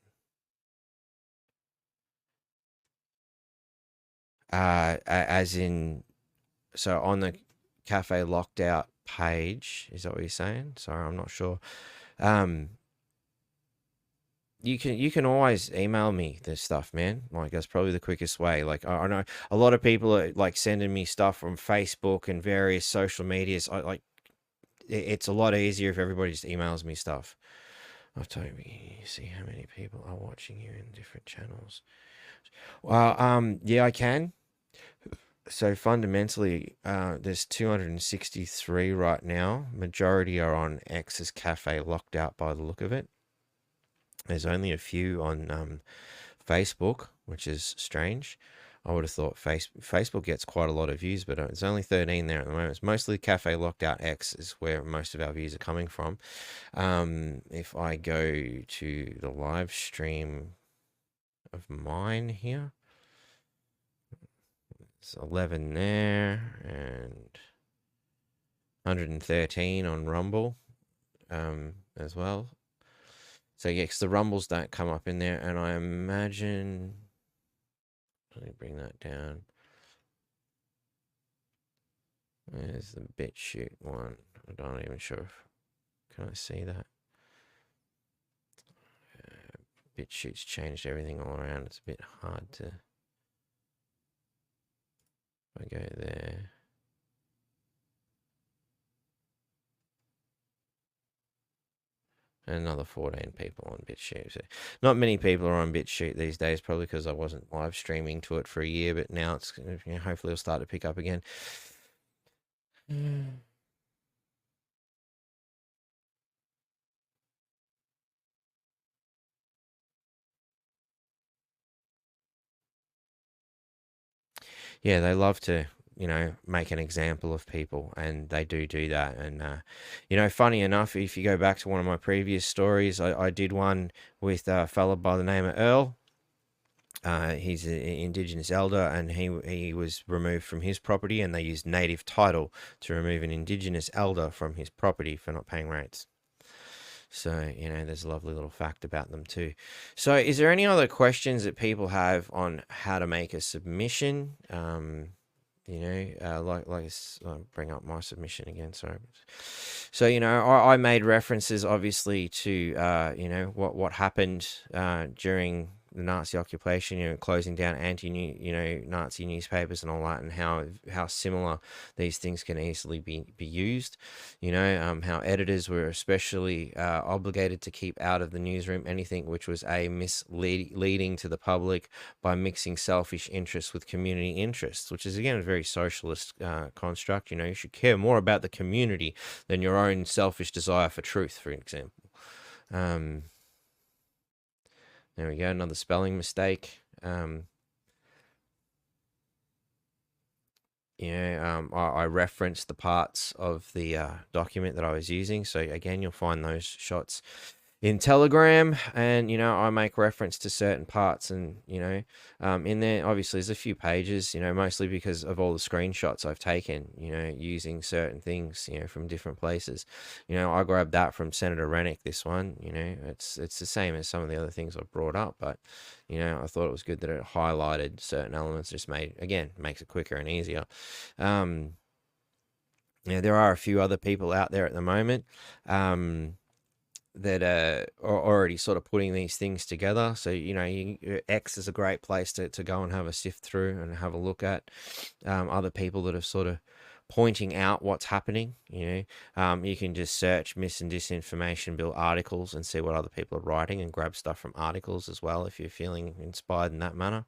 As in, so on the Cafe Locked Out page, is that what you're saying? Sorry, I'm not sure. You can always email me this stuff, man. Like, that's probably the quickest way. Like, I know a lot of people are like sending me stuff from Facebook and various social medias. It's a lot easier if everybody just emails me stuff. I've told you see how many people are watching you in different channels. Well, yeah, I can. So fundamentally, there's 263 right now. Majority are on X's Cafe Locked Out by the look of it. There's only a few on Facebook, which is strange. I would have thought Facebook gets quite a lot of views, but it's only 13 there at the moment. It's mostly Cafe Locked Out X is where most of our views are coming from. If I go to the live stream of mine here, it's 11 there and 113 on Rumble as well. So yeah, because the Rumbles don't come up in there, and I imagine, let me bring that down. There's the BitChute one. I'm not even sure if, can I see that? BitChute's changed everything all around. It's a bit hard to, if I go there. And another 14 people on BitChute. So not many people are on BitChute these days, probably because I wasn't live streaming to it for a year, but now it's, hopefully it'll start to pick up again. Yeah, they love to, make an example of people, and they do that. And, funny enough, if you go back to one of my previous stories, I did one with a fella by the name of Earl. He's an Indigenous elder, and he was removed from his property, and they used native title to remove an Indigenous elder from his property for not paying rates. So, there's a lovely little fact about them too. So, is there any other questions that people have on how to make a submission? I'll bring up my submission again. Sorry. So, I made references obviously to, what happened during the Nazi occupation, closing down Nazi newspapers and all that, and how similar these things can easily be used. How editors were especially obligated to keep out of the newsroom anything which was misleading to the public by mixing selfish interests with community interests, which is again a very socialist construct. You should care more about the community than your own selfish desire for truth, for example. There we go, another spelling mistake. I referenced the parts of the document that I was using. So again, you'll find those shots in Telegram, and I make reference to certain parts, and in there obviously there's a few pages, mostly because of all the screenshots I've taken, using certain things, from different places. I grabbed that from Senator Rennick, this one. It's the same as some of the other things I've brought up, but I thought it was good that it highlighted certain elements, just makes it quicker and easier. There are a few other people out there at the moment. are already sort of putting these things together. So, X is a great place to go and have a sift through and have a look at other people that are sort of pointing out what's happening. You can just search mis and disinformation bill articles and see what other people are writing, and grab stuff from articles as well if you're feeling inspired in that manner.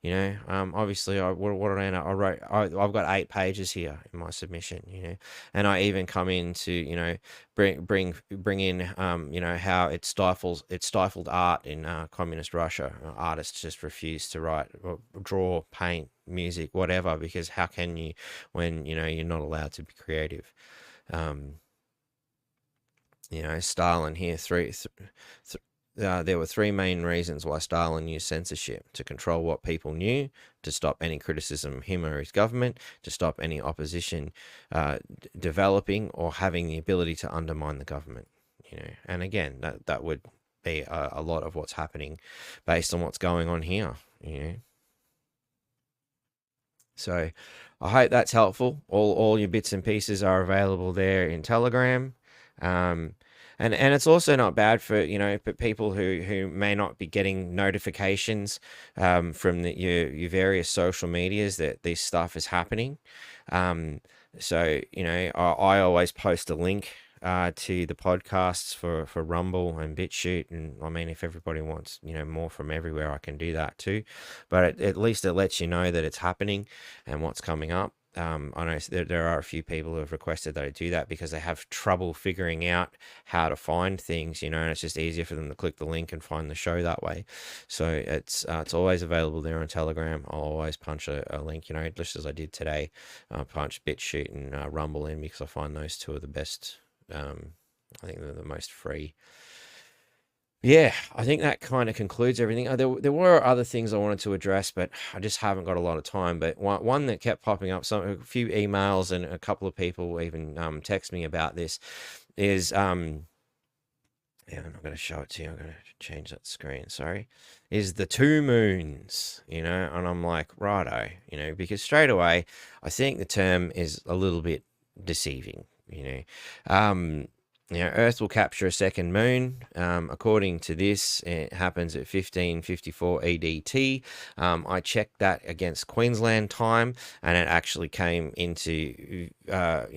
Obviously, I've got 8 pages here in my submission. And I even come in to bring in how it stifled art in communist Russia. Artists just refuse to write or draw, paint, music, whatever, because how can you when you're not allowed to be creative? Stalin here, there were 3 main reasons why Stalin used censorship: to control what people knew, to stop any criticism of him or his government, to stop any opposition developing or having the ability to undermine the government. And again, that would be a lot of what's happening based on what's going on here. So I hope that's helpful. All your bits and pieces are available there in Telegram. And it's also not bad for people who may not be getting notifications from your various social medias that this stuff is happening. So I always post a link to the podcasts for Rumble and BitChute, and I mean, if everybody wants more from everywhere, I can do that too. But at least it lets you know that it's happening and what's coming up. I know there are a few people who have requested that I do that because they have trouble figuring out how to find things, and it's just easier for them to click the link and find the show that way. So it's always available there on Telegram. I'll always punch a link, just as I did today. Punch BitChute and Rumble in, because I find those two are the best. I think they're the most free. Yeah, I think that kind of concludes everything. There were other things I wanted to address, but I just haven't got a lot of time. But one that kept popping up, a few emails and a couple of people even text me about this, is yeah, I'm not going to show it to you. I'm going to change that screen. Sorry, is the 2 moons, and I'm like, righto, because straight away I think the term is a little bit deceiving. Earth will capture a second moon. According to this, it happens at 15:54 EDT. I checked that against Queensland time, and it actually came into our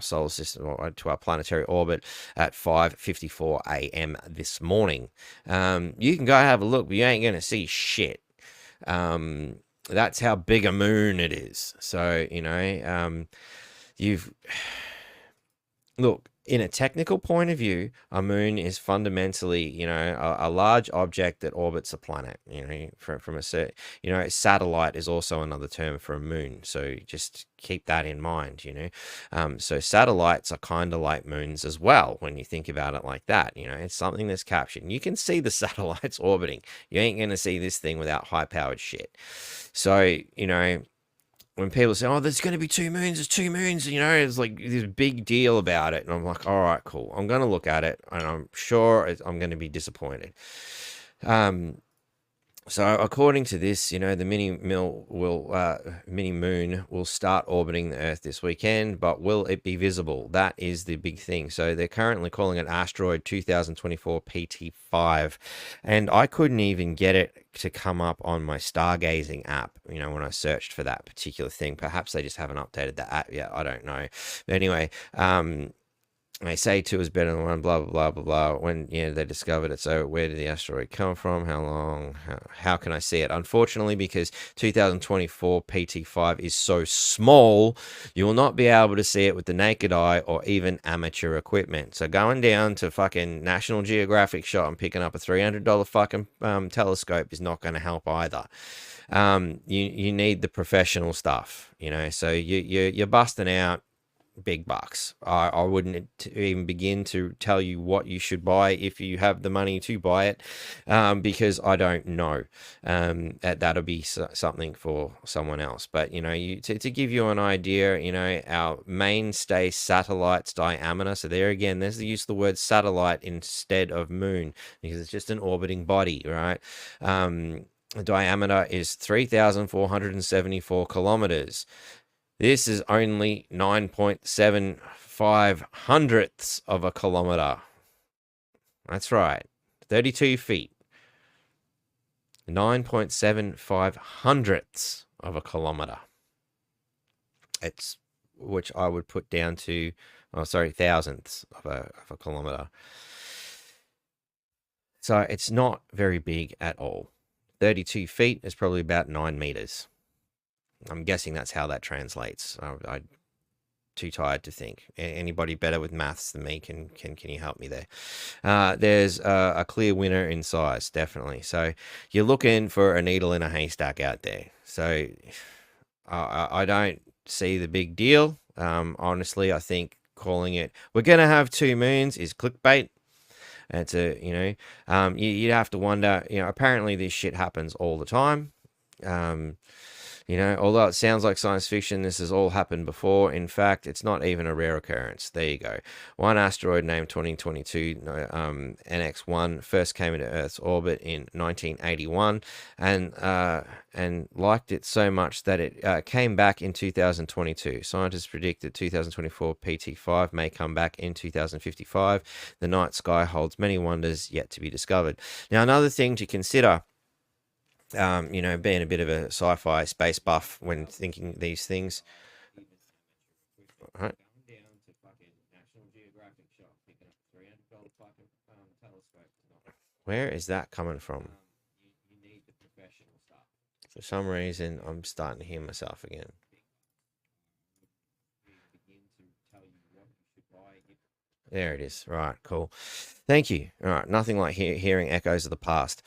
solar system, or to our planetary orbit, at 5:54 a.m. this morning. You can go have a look, but you ain't gonna see shit. That's how big a moon it is. So look, in a technical point of view, a moon is fundamentally, a large object that orbits a planet. From a satellite is also another term for a moon. So just keep that in mind. So satellites are kind of like moons as well when you think about it like that. It's something that's captured. And you can see the satellites orbiting. You ain't gonna see this thing without high-powered shit. So when people say, "Oh, there's going to be 2 moons," there's 2 moons, it's like this big deal about it. And I'm like, all right, cool. I'm going to look at it, and I'm sure I'm going to be disappointed. So according to this, the mini moon will start orbiting the Earth this weekend, but will it be visible? That is the big thing. So they're currently calling it asteroid 2024 PT5, and I couldn't even get it to come up on my stargazing app, when I searched for that particular thing. Perhaps they just haven't updated the app yet. I don't know. But anyway, they say 2 is better than 1, blah, blah, blah, blah, blah. When, they discovered it. So where did the asteroid come from? How long? How can I see it? Unfortunately, because 2024 PT5 is so small, you will not be able to see it with the naked eye or even amateur equipment. So going down to fucking National Geographic shop and picking up a $300 fucking telescope is not going to help either. You need the professional stuff, so you're busting out big bucks. I wouldn't even begin to tell you what you should buy if you have the money to buy it, because I don't know. That'll be something for someone else. But to give you an idea, our mainstay satellite's diameter. So there again, there's the use of the word satellite instead of moon, because it's just an orbiting body, right? The diameter is 3,474 kilometers. This is only 9.75 hundredths of a kilometer. That's right. 32 feet. 9.75 hundredths of a kilometer. It's, which I would put down to, thousandths of a kilometer. So it's not very big at all. 32 feet is probably about 9 meters. I'm guessing that's how that translates. I'm too tired to think. Anybody better with maths than me can you help me there? There's a clear winner in size, definitely. So you're looking for a needle in a haystack out there. So I don't see the big deal. Honestly, I think calling it "we're gonna have 2 moons" is clickbait. It's you'd have to wonder. Apparently this shit happens all the time. Although it sounds like science fiction, this has all happened before. In fact, it's not even a rare occurrence. There you go. One asteroid named 2022 NX1 first came into Earth's orbit in 1981 and liked it so much that it came back in 2022. Scientists predict that 2024 PT5 may come back in 2055. The night sky holds many wonders yet to be discovered. Now, another thing to consider, being a bit of a sci-fi space buff when thinking these things. Right. Where is that coming from? For some reason, I'm starting to hear myself again. There it is. Right, cool. Thank you. All right, nothing like hearing echoes of the past.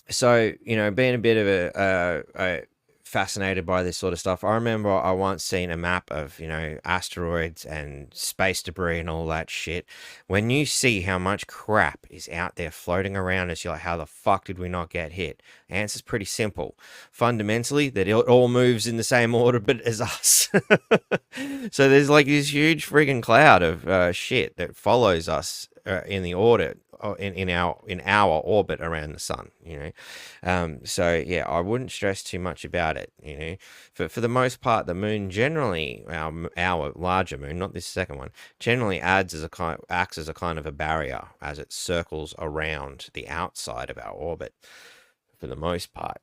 So, being a bit of a fascinated by this sort of stuff, I remember I once seen a map of, asteroids and space debris and all that shit. When you see how much crap is out there floating around us, you're like, how the fuck did we not get hit? Answer's pretty simple. Fundamentally, that it all moves in the same orbit as us. So there's like this huge friggin' cloud of shit that follows us in the orbit, in our orbit around the sun. So yeah, I wouldn't stress too much about it. For the most part, the moon generally, our larger moon, not this second one, generally acts as a kind of a barrier as it circles around the outside of our orbit. For the most part,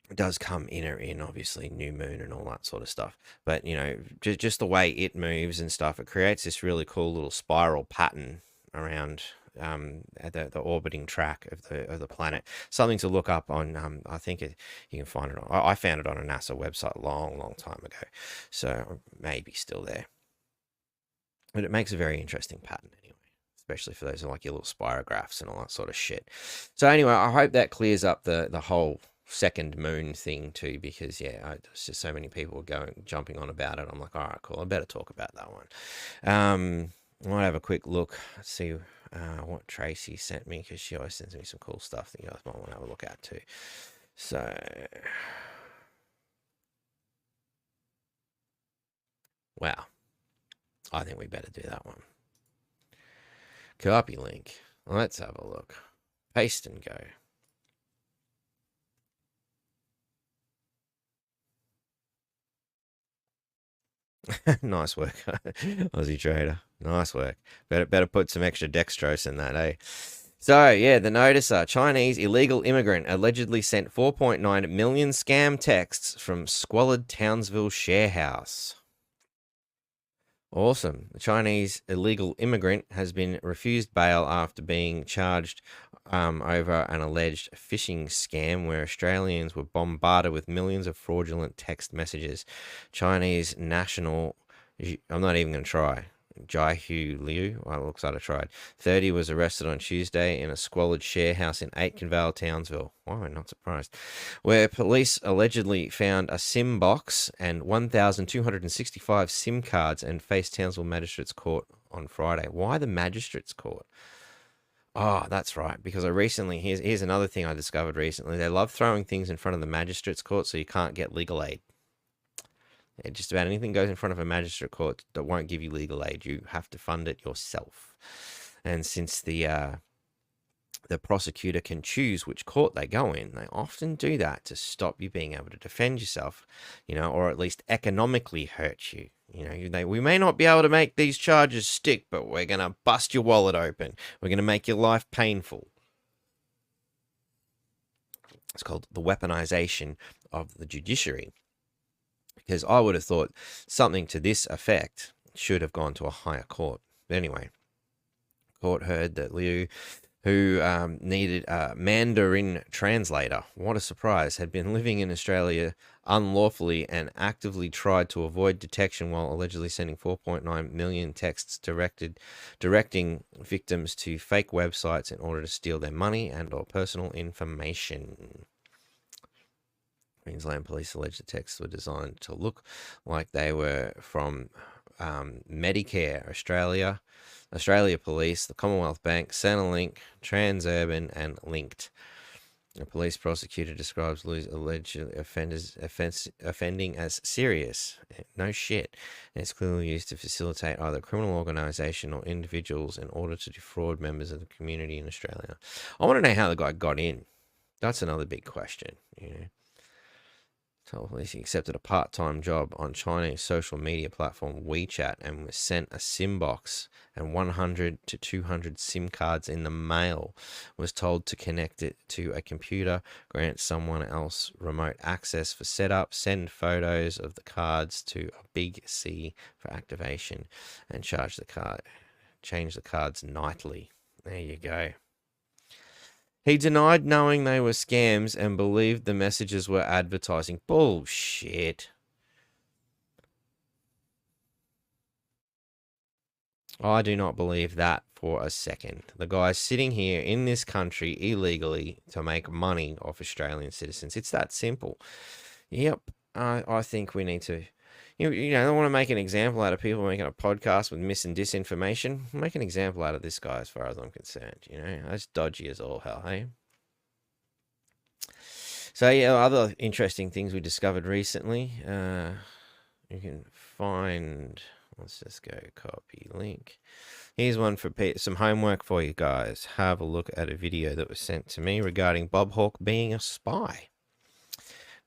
it does come in obviously new moon and all that sort of stuff, but just the way it moves and stuff, it creates this really cool little spiral pattern around the orbiting track of the planet. Something to look up on. I think you can find it on. I found it on a NASA website a long time ago, so maybe still there. But it makes a very interesting pattern anyway, especially for those like your little spirographs and all that sort of shit. So anyway, I hope that clears up the whole second moon thing too, because there's just so many people jumping on about it. I'm like, all right, cool, I better talk about that one. I might have a quick look, see what Tracy sent me, because she always sends me some cool stuff that you guys might want to have a look at too. So wow, I think we better do that one. Copy link. Let's have a look. Paste and go. Nice work, Aussie trader. Nice work. Better put some extra dextrose in that, eh? So, yeah, the noticer. Chinese illegal immigrant allegedly sent 4.9 million scam texts from squalid Townsville sharehouse. Awesome. The Chinese illegal immigrant has been refused bail after being charged over an alleged phishing scam where Australians were bombarded with millions of fraudulent text messages. Chinese national, I'm not even going to try, Jaihu Liu, well, it looks like I tried, 30, was arrested on Tuesday in a squalid share house in Aitkenvale, Townsville. Why, I'm not surprised. Where police allegedly found a SIM box and 1,265 SIM cards and faced Townsville Magistrates Court on Friday. Why the Magistrates Court? Oh, that's right. Because here's another thing I discovered recently. They love throwing things in front of the Magistrates Court so you can't get legal aid. Just about anything goes in front of a magistrate court that won't give you legal aid. You have to fund it yourself. And since the prosecutor can choose which court they go in, they often do that to stop you being able to defend yourself, or at least economically hurt you. We may not be able to make these charges stick, but we're going to bust your wallet open. We're going to make your life painful. It's called the weaponization of the judiciary. Because I would have thought something to this effect should have gone to a higher court. But anyway, court heard that Liu, who needed a Mandarin translator, what a surprise, had been living in Australia unlawfully and actively tried to avoid detection while allegedly sending 4.9 million texts directing victims to fake websites in order to steal their money and or personal information. Queensland police allege the texts were designed to look like they were from Medicare Australia, Australia Police, the Commonwealth Bank, Centrelink, Transurban, and Linked. A police prosecutor describes Lou's alleged offending as serious. No shit. And it's clearly used to facilitate either criminal organisation or individuals in order to defraud members of the community in Australia. I want to know how the guy got in. That's another big question, Police accepted a part-time job on Chinese social media platform WeChat and was sent a SIM box and 100 to 200 SIM cards in the mail. Was told to connect it to a computer, grant someone else remote access for setup, send photos of the cards to a big C for activation, and change the cards nightly. There you go. He denied knowing they were scams and believed the messages were advertising. Bullshit. I do not believe that for a second. The guy's sitting here in this country illegally to make money off Australian citizens. It's that simple. Yep. I think we need to... I don't want to make an example out of people making a podcast with mis and disinformation. Make an example out of this guy as far as I'm concerned. That's dodgy as all hell, hey? So, yeah, other interesting things we discovered recently. You can find... Let's just go copy link. Here's one for some homework for you guys. Have a look at a video that was sent to me regarding Bob Hawke being a spy.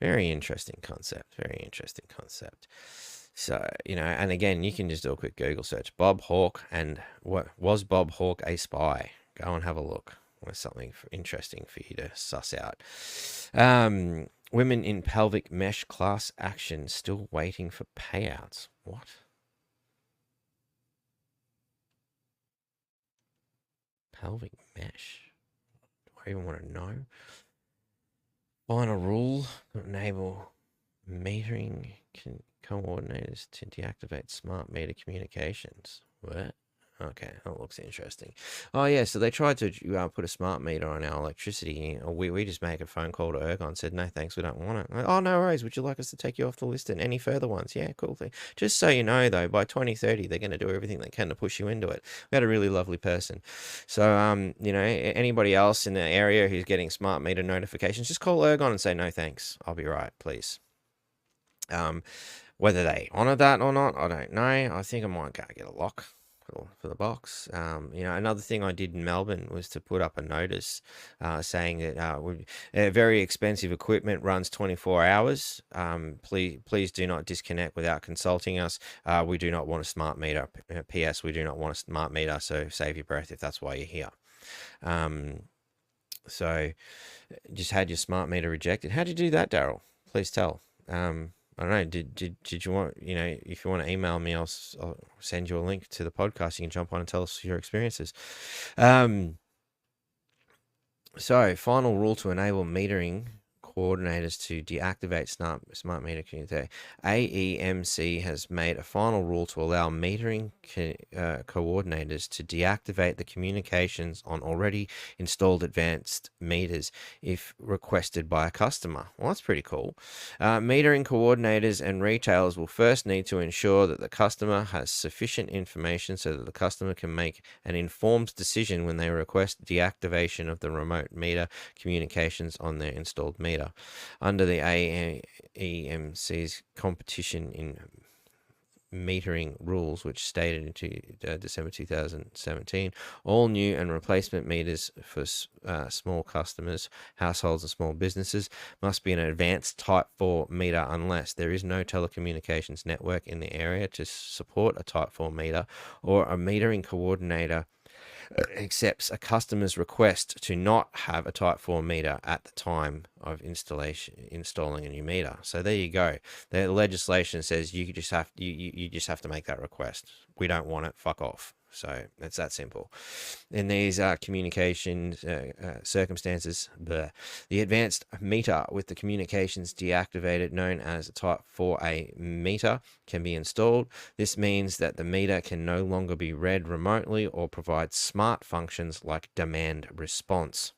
Very interesting concept. Very interesting concept. So, and again, you can just do a quick Google search. Bob Hawke and what was Bob Hawke a spy? Go and have a look. There's something interesting for you to suss out. Women in pelvic mesh class action still waiting for payouts. What? Pelvic mesh? Do I even want to know? Final rule to enable metering coordinators to deactivate smart meter communications. What? Okay, that looks interesting. Oh, yeah, so they tried to put a smart meter on our electricity. We just made a phone call to Ergon, said, no, thanks, we don't want it. Like, oh, no worries. Would you like us to take you off the list and any further ones? Yeah, cool thing. Just so you know, though, by 2030, they're going to do everything they can to push you into it. We had a really lovely person. So, anybody else in the area who's getting smart meter notifications, just call Ergon and say, no, thanks. I'll be right, please. Whether they honor that or not, I don't know. I think I might go get a lock for the box. Another thing I did in Melbourne was to put up a notice saying that very expensive equipment runs 24 hours. Please do not disconnect without consulting us. We do not want a smart meter. P.S. We do not want a smart meter, so save your breath if that's why you're here. So just had your smart meter rejected. How'd you do that, Daryl? Please tell. I don't know. Did you want, if you want to email me, I'll send you a link to the podcast. You can jump on and tell us your experiences. So, final rule to enable metering coordinators to deactivate smart meter community. AEMC has made a final rule to allow metering coordinators to deactivate the communications on already installed advanced meters if requested by a customer. Well, that's pretty cool. Metering coordinators and retailers will first need to ensure that the customer has sufficient information so that the customer can make an informed decision when they request deactivation of the remote meter communications on their installed meter. Under the AEMC's competition in metering rules, which stated into December 2017, all new and replacement meters for small customers, households and small businesses must be an advanced Type 4 meter unless there is no telecommunications network in the area to support a Type 4 meter, or a metering coordinator accepts a customer's request to not have a Type 4 meter at the time of installing a new meter. So there you go. The legislation says you just have to make that request. We don't want it. Fuck off. So it's that simple. In these communications circumstances, the advanced meter with the communications deactivated, known as a Type 4A meter, can be installed. This means that the meter can no longer be read remotely or provide smart functions like demand response.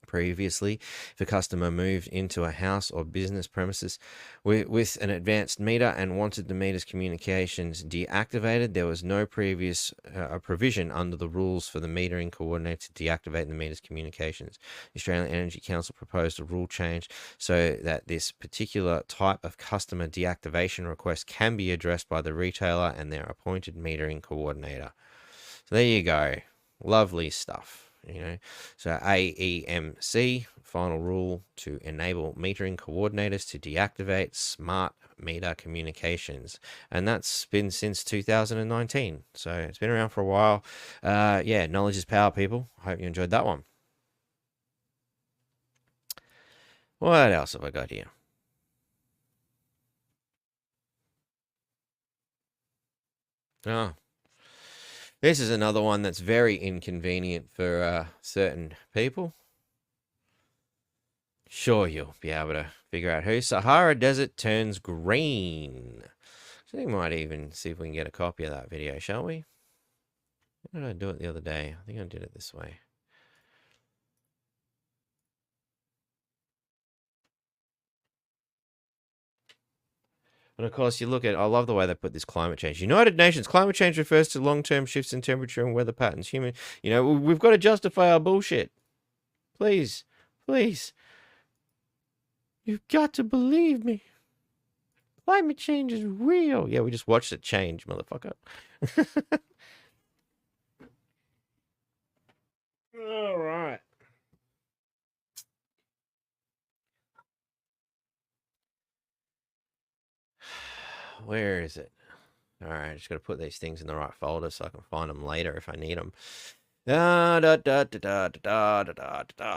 Previously, if a customer moved into a house or business premises with an advanced meter and wanted the meter's communications deactivated, there was no previous provision under the rules for the metering coordinator to deactivate the meter's communications. The Australian Energy Council proposed a rule change so that this particular type of customer deactivation request can be addressed by the retailer and their appointed metering coordinator. So there you go. Lovely stuff. So AEMC, final rule to enable metering coordinators to deactivate smart meter communications, and that's been since 2019, so it's been around for a while. Yeah, knowledge is power, people. I hope you enjoyed that one. What else have I got here? Oh, this is another one that's very inconvenient for certain people. Sure, you'll be able to figure out who. Sahara Desert turns green. So we might even see if we can get a copy of that video, shall we? How did I do it the other day? I think I did it this way. And of course, you look at, I love the way they put this climate change. United Nations, climate change refers to long-term shifts in temperature and weather patterns. We've got to justify our bullshit. Please, please. You've got to believe me. Climate change is real. Yeah, we just watched it change, motherfucker. All right. Where is it? All right, I just got to put these things in the right folder so I can find them later if I need them.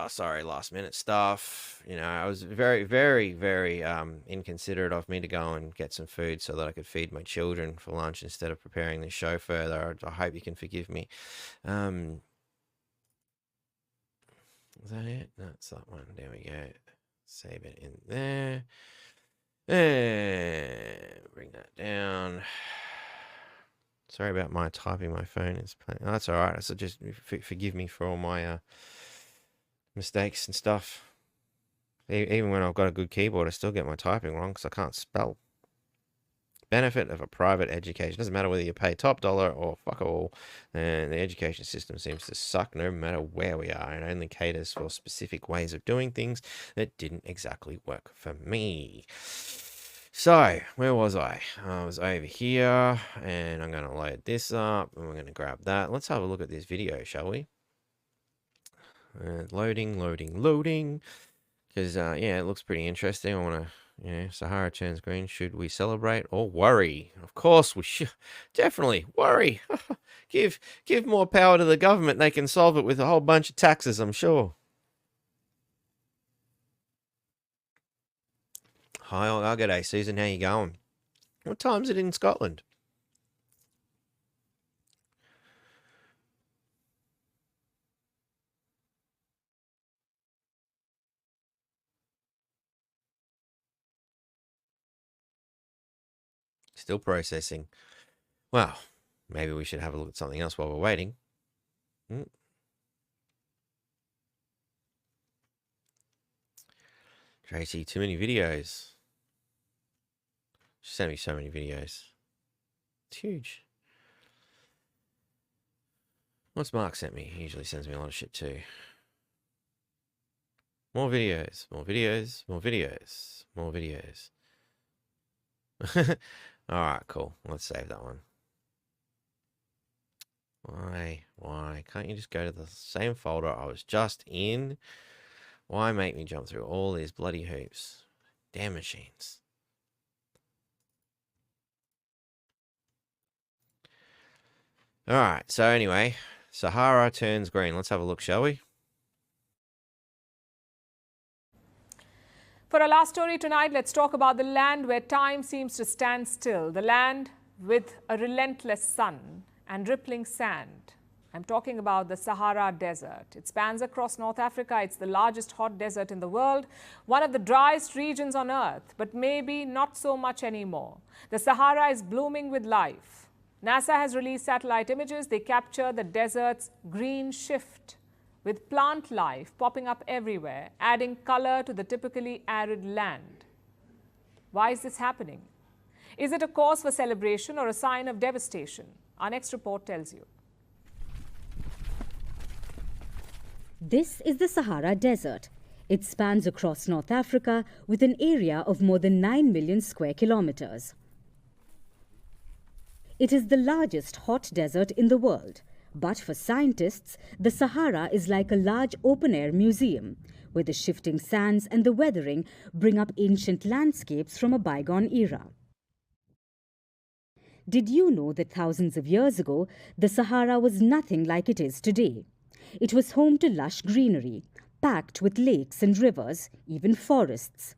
Sorry, last minute stuff. I was very, very, very inconsiderate of me to go and get some food so that I could feed my children for lunch instead of preparing this show further. I hope you can forgive me. Is that it? No, it's that one. There we go. Save it in there. And bring that down. Sorry about my typing. My phone is playing. Oh, that's all right. So just forgive me for all my mistakes and stuff. Even when I've got a good keyboard, I still get my typing wrong because I can't spell. Benefit of a private education. Doesn't matter whether you pay top dollar or fuck all. And the education system seems to suck no matter where we are. It only caters for specific ways of doing things that didn't exactly work for me. So, where was I? I was over here, and I'm going to load this up, and we're going to grab that. Let's have a look at this video, shall we? Loading. Because, yeah, it looks pretty interesting. I want to, Sahara turns green. Should we celebrate or worry? Of course we should. Definitely worry. Give more power to the government. They can solve it with a whole bunch of taxes, I'm sure. Hi, g'day, Susan. How you going? What time is it in Scotland? Still processing. Well, maybe we should have a look at something else while we're waiting. Tracy, too many videos. She sent me so many videos. It's huge. What's Mark sent me? He usually sends me a lot of shit too. More videos. All right, cool. Let's save that one. Why? Can't you just go to the same folder I was just in? Why make me jump through all these bloody hoops? Damn machines. All right, so anyway, Sahara turns green. Let's have a look, shall we? For our last story tonight, let's talk about the land where time seems to stand still. The land with a relentless sun and rippling sand. I'm talking about the Sahara Desert. It spans across North Africa. It's the largest hot desert in the world, one of the driest regions on Earth, but maybe not so much anymore. The Sahara is blooming with life. NASA has released satellite images. They capture the desert's green shift, with plant life popping up everywhere, adding color to the typically arid land. Why is this happening? Is it a cause for celebration or a sign of devastation? Our next report tells you. This is the Sahara Desert. It spans across North Africa with an area of more than 9 million square kilometers. It is the largest hot desert in the world. But for scientists, the Sahara is like a large open-air museum, where the shifting sands and the weathering bring up ancient landscapes from a bygone era. Did you know that thousands of years ago, the Sahara was nothing like it is today? It was home to lush greenery, packed with lakes and rivers, even forests.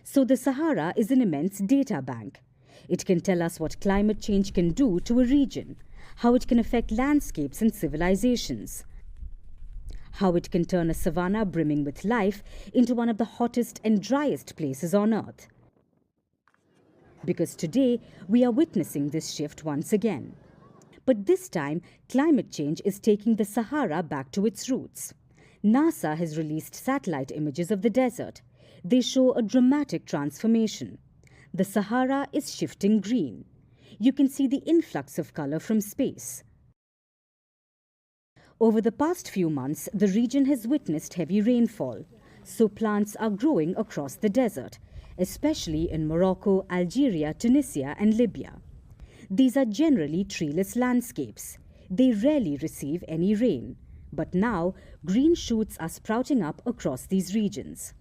So the Sahara is an immense data bank. It can tell us what climate change can do to a region, how it can affect landscapes and civilizations, how it can turn a savanna brimming with life into one of the hottest and driest places on Earth. Because today, we are witnessing this shift once again. But this time, climate change is taking the Sahara back to its roots. NASA has released satellite images of the desert. They show a dramatic transformation. The Sahara is shifting green. You can see the influx of color from space. Over the past few months, the region has witnessed heavy rainfall, so plants are growing across the desert, especially in Morocco, Algeria, Tunisia, and Libya. These are generally treeless landscapes. They rarely receive any rain, but now green shoots are sprouting up across these regions.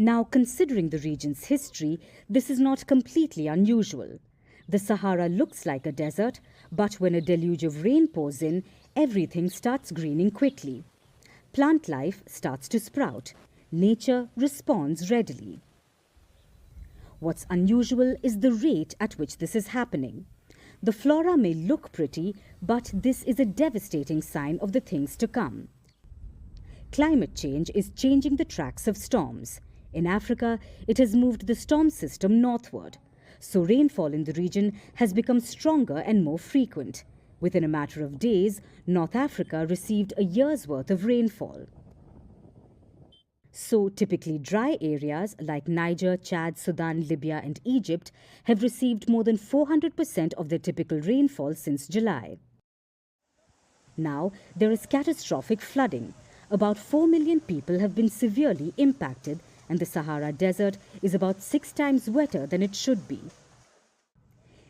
Now, considering the region's history, this is not completely unusual. The Sahara looks like a desert, but when a deluge of rain pours in, everything starts greening quickly. Plant life starts to sprout. Nature responds readily. What's unusual is the rate at which this is happening. The flora may look pretty, but this is a devastating sign of the things to come. Climate change is changing the tracks of storms. In Africa, it has moved the storm system northward, so rainfall in the region has become stronger and more frequent. Within a matter of days, North Africa received a year's worth of rainfall. So typically dry areas like Niger, Chad, Sudan, Libya and Egypt have received more than 400% of their typical rainfall since July. Now there is catastrophic flooding. About 4 million people have been severely impacted, and the Sahara Desert is about 6 times wetter than it should be.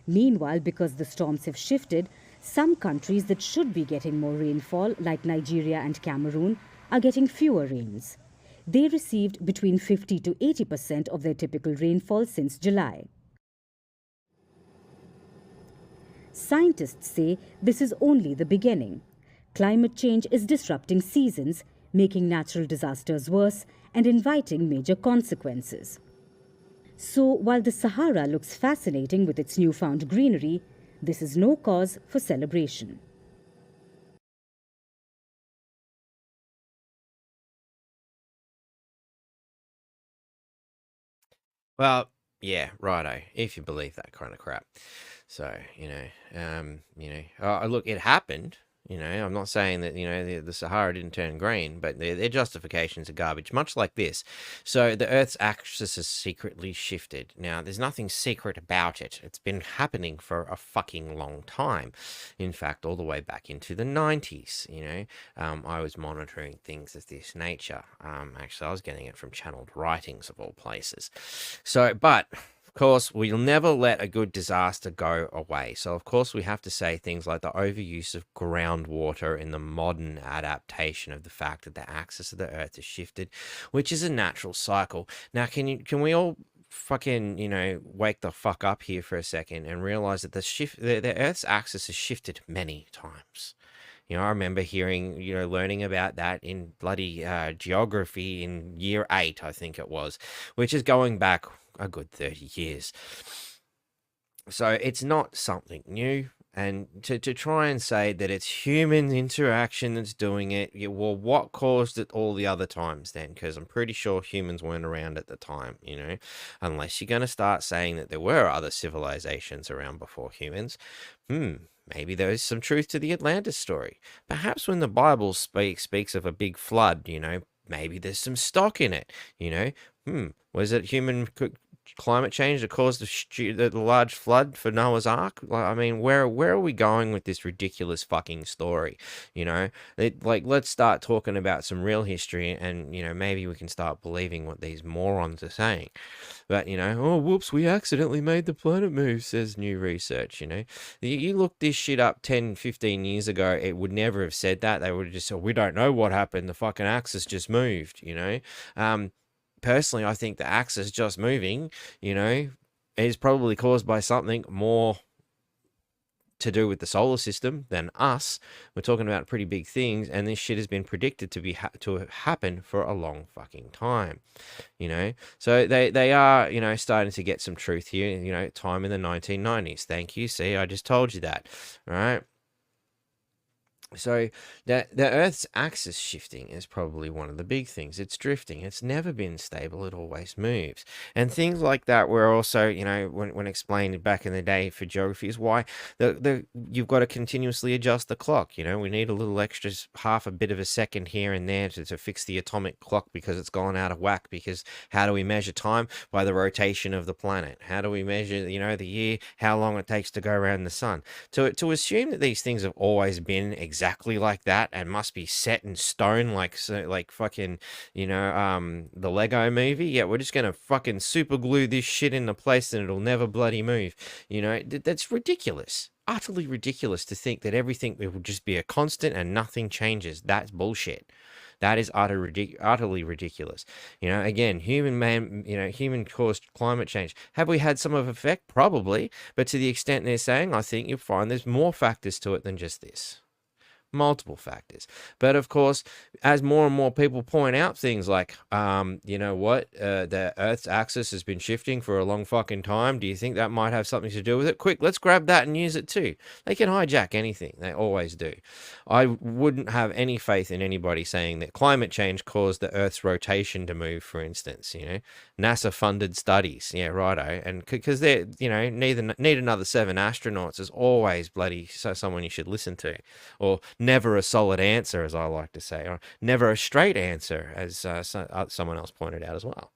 Meanwhile, because the storms have shifted, some countries that should be getting more rainfall, like Nigeria and Cameroon, are getting fewer rains. They received between 50 to 80% of their typical rainfall since July. Scientists say this is only the beginning. Climate change is disrupting seasons, making natural disasters worse and inviting major consequences. So while the Sahara looks fascinating with its newfound greenery, this is no cause for celebration. Well, yeah, righto. If you believe that kind of crap. So, look, it happened. I'm not saying that, the Sahara didn't turn green, but their justifications are garbage, much like this. So the Earth's axis has secretly shifted. Now, there's nothing secret about it. It's been happening for a fucking long time. In fact, all the way back into the 90s, I was monitoring things of this nature. Actually, I was getting it from channeled writings of all places. So, but Of course, we'll never let a good disaster go away. So, of course, we have to say things like the overuse of groundwater in the modern adaptation of the fact that the axis of the Earth has shifted, which is a natural cycle. Now, can we all fucking, wake the fuck up here for a second and realize that the Earth's axis has shifted many times? I remember hearing, learning about that in bloody geography in year 8, I think it was, which is going back a good 30 years. So it's not something new. And to try and say that it's human interaction that's doing it, well, what caused it all the other times then? Because I'm pretty sure humans weren't around at the time, unless you're going to start saying that there were other civilizations around before humans. Maybe there's some truth to the Atlantis story. Perhaps when the Bible speaks of a big flood, maybe there's some stock in it, Was it human climate change that caused the large flood for Noah's Ark? I mean, where are we going with this ridiculous fucking story? Let's start talking about some real history, and maybe we can start believing what these morons are saying. But oh whoops, we accidentally made the planet move, says new research. You look this shit up 10-15 years ago, it would never have said that. They would have just said, we don't know what happened, the fucking axis just moved. Personally, I think the axis just moving, is probably caused by something more to do with the solar system than us. We're talking about pretty big things, and this shit has been predicted to happen for a long fucking time. So they are, starting to get some truth here. Time in the 1990s. Thank you. See, I just told you that. All right. So the Earth's axis shifting is probably one of the big things. It's drifting. It's never been stable. It always moves. And things like that were also, when explained back in the day for geography, is why you've got to continuously adjust the clock. We need a little extra half a bit of a second here and there to fix the atomic clock because it's gone out of whack. Because how do we measure time? By the rotation of the planet. How do we measure, the year? How long it takes to go around the sun? To assume that these things have always been exactly like that and must be set in stone like fucking the Lego movie, yeah, we're just gonna fucking super glue this shit into place and it'll never bloody move. That's ridiculous, utterly ridiculous to think that everything will just be a constant and nothing changes. That's bullshit. That is utterly ridiculous. Again, human caused climate change. Have we had some of effect? Probably, but to the extent they're saying, I think you'll find there's more factors to it than just this. Multiple factors. But of course, as more and more people point out things like, the Earth's axis has been shifting for a long fucking time. Do you think that might have something to do with it? Quick, let's grab that and use it too. They can hijack anything. They always do. I wouldn't have any faith in anybody saying that climate change caused the Earth's rotation to move, for instance. NASA funded studies. Yeah, righto. And because they're, need another 7 astronauts is always bloody someone you should listen to. Or never a solid answer, as I like to say, or never a straight answer, as someone else pointed out as well.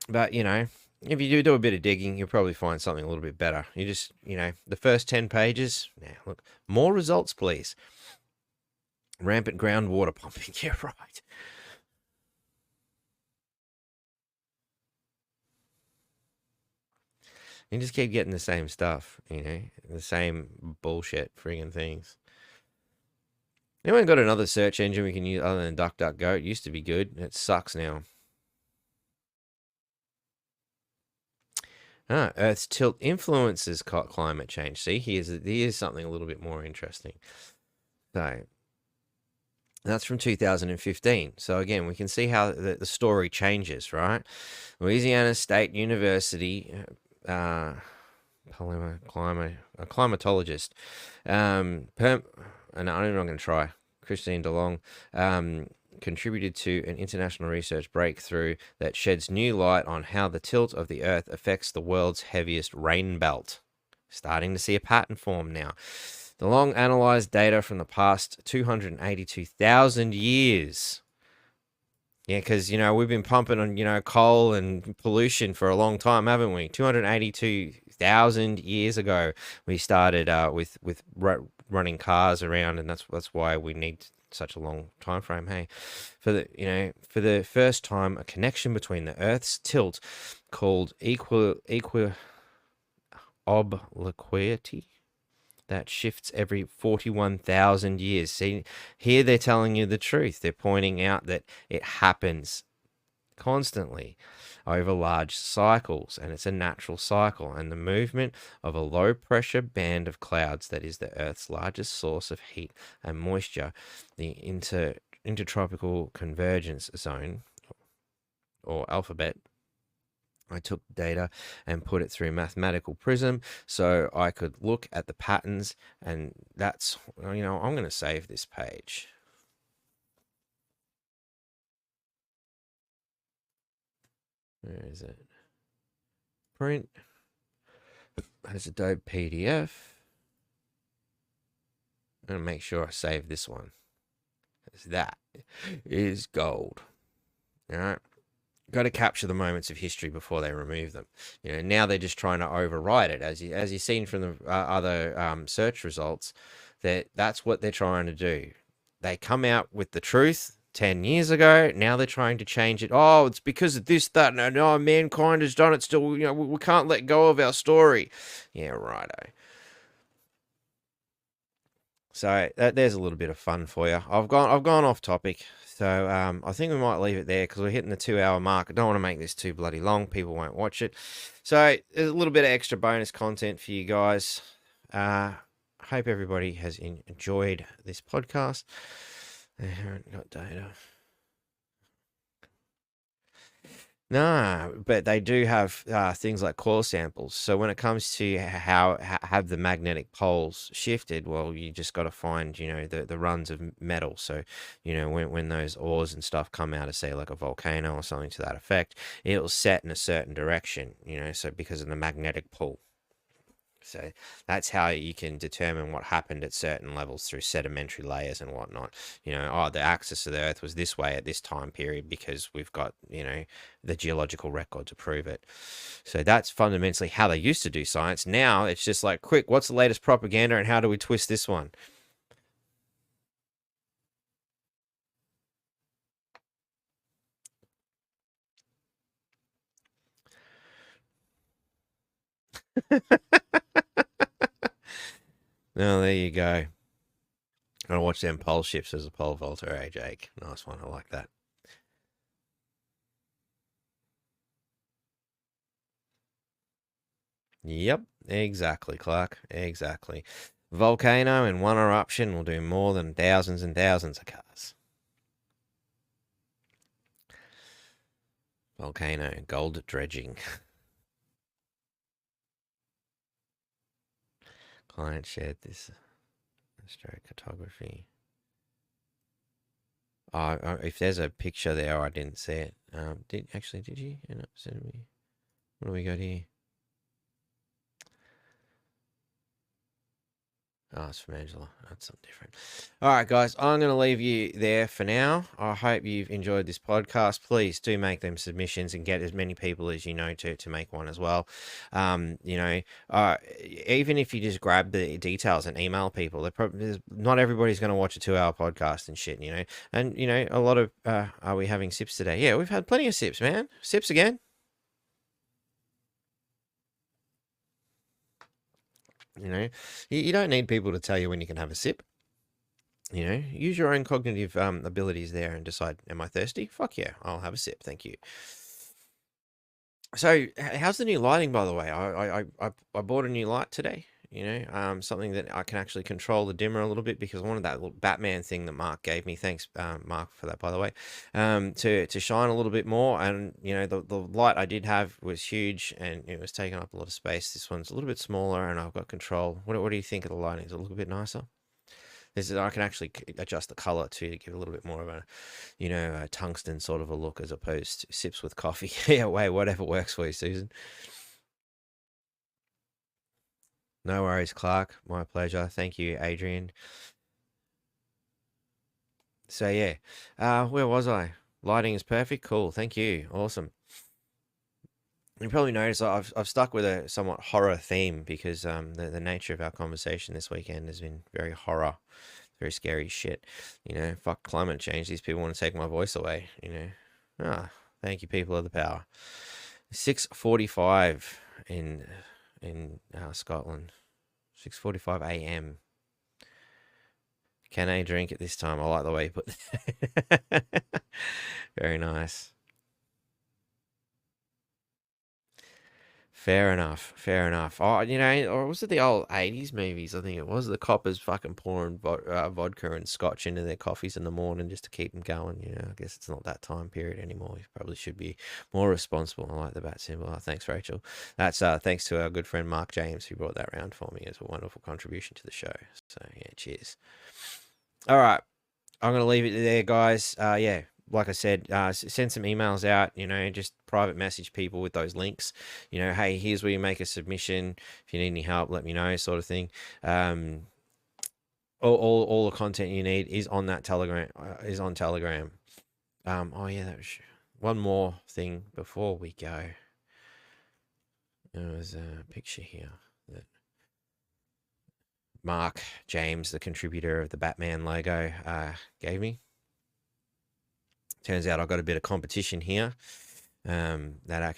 But, if you do a bit of digging, you'll probably find something a little bit better. You just, the first 10 pages, now look, more results, please. Rampant groundwater pumping, yeah, right. You just keep getting the same stuff, the same bullshit friggin' things. Anyone got another search engine we can use other than DuckDuckGo? It used to be good. It sucks now. Earth's tilt influences climate change. See, here's something a little bit more interesting. So, that's from 2015. So again, we can see how the story changes, right? Louisiana State University... a climatologist, and I'm not going to try, Christine DeLong, contributed to an international research breakthrough that sheds new light on how the tilt of the Earth affects the world's heaviest rain belt. Starting to see a pattern form now. DeLong analyzed data from the past 282,000 years. Yeah, because, we've been pumping on, coal and pollution for a long time, haven't we? 282,000 years ago, we started with running cars around, and that's why we need such a long time frame. Hey, for the first time, a connection between the Earth's tilt, called obliquity, that shifts every 41,000 years. See, here they're telling you the truth. They're pointing out that it happens constantly over large cycles, and it's a natural cycle. And the movement of a low pressure band of clouds, that is the Earth's largest source of heat and moisture, the intertropical convergence zone, or alphabet. I took data and put it through a mathematical prism so I could look at the patterns, and that's, I'm going to save this page. Where is it? Print. As a dope PDF. I'm going to make sure I save this one. That is gold. All right. Got to capture the moments of history before they remove them. Now they're just trying to overwrite it, as you've seen from the other search results. That's what they're trying to do. They come out with the truth 10 years ago. Now they're trying to change it. Oh, it's because of this, that, no, mankind has done it still. We can't let go of our story. Yeah, righto. So there's a little bit of fun for you. I've gone off topic. So I think we might leave it there because we're hitting the 2-hour mark. I don't want to make this too bloody long. People won't watch it. So there's a little bit of extra bonus content for you guys. Hope everybody has enjoyed this podcast. I haven't got data. No, but they do have things like core samples. So when it comes to how have the magnetic poles shifted, well, you just got to find, the runs of metal. So, when those ores and stuff come out of, say, like a volcano or something to that effect, it'll set in a certain direction, so because of the magnetic pull. So that's how you can determine what happened at certain levels through sedimentary layers and whatnot. The axis of the Earth was this way at this time period because we've got, the geological record to prove it. So that's fundamentally how they used to do science. Now it's just like, quick, what's the latest propaganda and how do we twist this one? No, there you go. I watch them pole shifts as a pole vaulter, Jake. Nice one. I like that. Yep, exactly, Clark. Exactly. Volcano in one eruption will do more than thousands and thousands of cars. Volcano, gold dredging. Client shared this astrocartography. If there's a picture there, I didn't see it. Did you end up sending me? What do we got here? Oh, it's from Angela. That's something different. All right, guys, I'm going to leave you there for now. I hope you've enjoyed this podcast. Please do make them submissions and get as many people as you know to make one as well. Even if you just grab the details and email people, not everybody's going to watch a 2-hour podcast and shit, And, a lot of, are we having sips today? Yeah, we've had plenty of sips, man. Sips again. You don't need people to tell you when you can have a sip. Use your own cognitive abilities there and decide, am I thirsty? Fuck yeah, I'll have a sip. Thank you. So how's the new lighting, by the way? I bought a new light today. Something that I can actually control the dimmer a little bit because I wanted that little Batman thing that Mark gave me. Thanks, Mark, for that, by the way. To shine a little bit more. And, the light I did have was huge and it was taking up a lot of space. This one's a little bit smaller and I've got control. What do you think of the lighting? Does it look a bit nicer? I can actually adjust the color too to give it a little bit more of a, a tungsten sort of a look as opposed to sips with coffee. Yeah, whatever works for you, Susan. No worries, Clark. My pleasure. Thank you, Adrian. So yeah, where was I? Lighting is perfect. Cool. Thank you. Awesome. You probably noticed I've stuck with a somewhat horror theme because the nature of our conversation this weekend has been very horror Very scary shit. Fuck climate change. These people want to take my voice away, thank you, people of the power. 6:45 in Scotland. 6:45 a.m. Can I drink at this time? I like the way you put that. Very nice. Fair enough. Oh, or was it the old 80s movies? I think it was. The coppers fucking pouring vodka and scotch into their coffees in the morning just to keep them going. I guess it's not that time period anymore. You probably should be more responsible. I like the bat symbol. Thanks, Rachel. That's thanks to our good friend Mark James, who brought that round for me. It's a wonderful contribution to the show. So, yeah, cheers. All right. I'm going to leave it there, guys. Yeah. Like I said, send some emails out, just private message people with those links. Hey, here's where you make a submission. If you need any help, let me know, sort of thing. All the content you need is on that Telegram. Oh yeah, that was one more thing before we go. There was a picture here that Mark James, the contributor of the Batman logo, gave me. Turns out I got a bit of competition here. That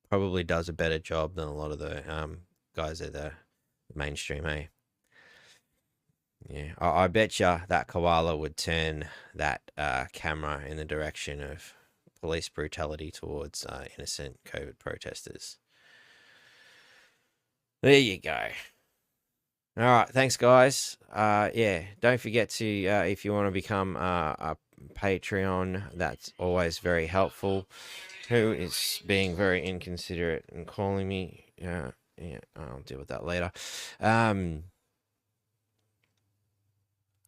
probably does a better job than a lot of the guys at the mainstream, eh? Yeah, I bet you that koala would turn that camera in the direction of police brutality towards innocent COVID protesters. There you go. All right, thanks, guys. Yeah, don't forget to, if you want to become a Patreon, that's always very helpful. Who is being very inconsiderate and calling me? Yeah, I'll deal with that later.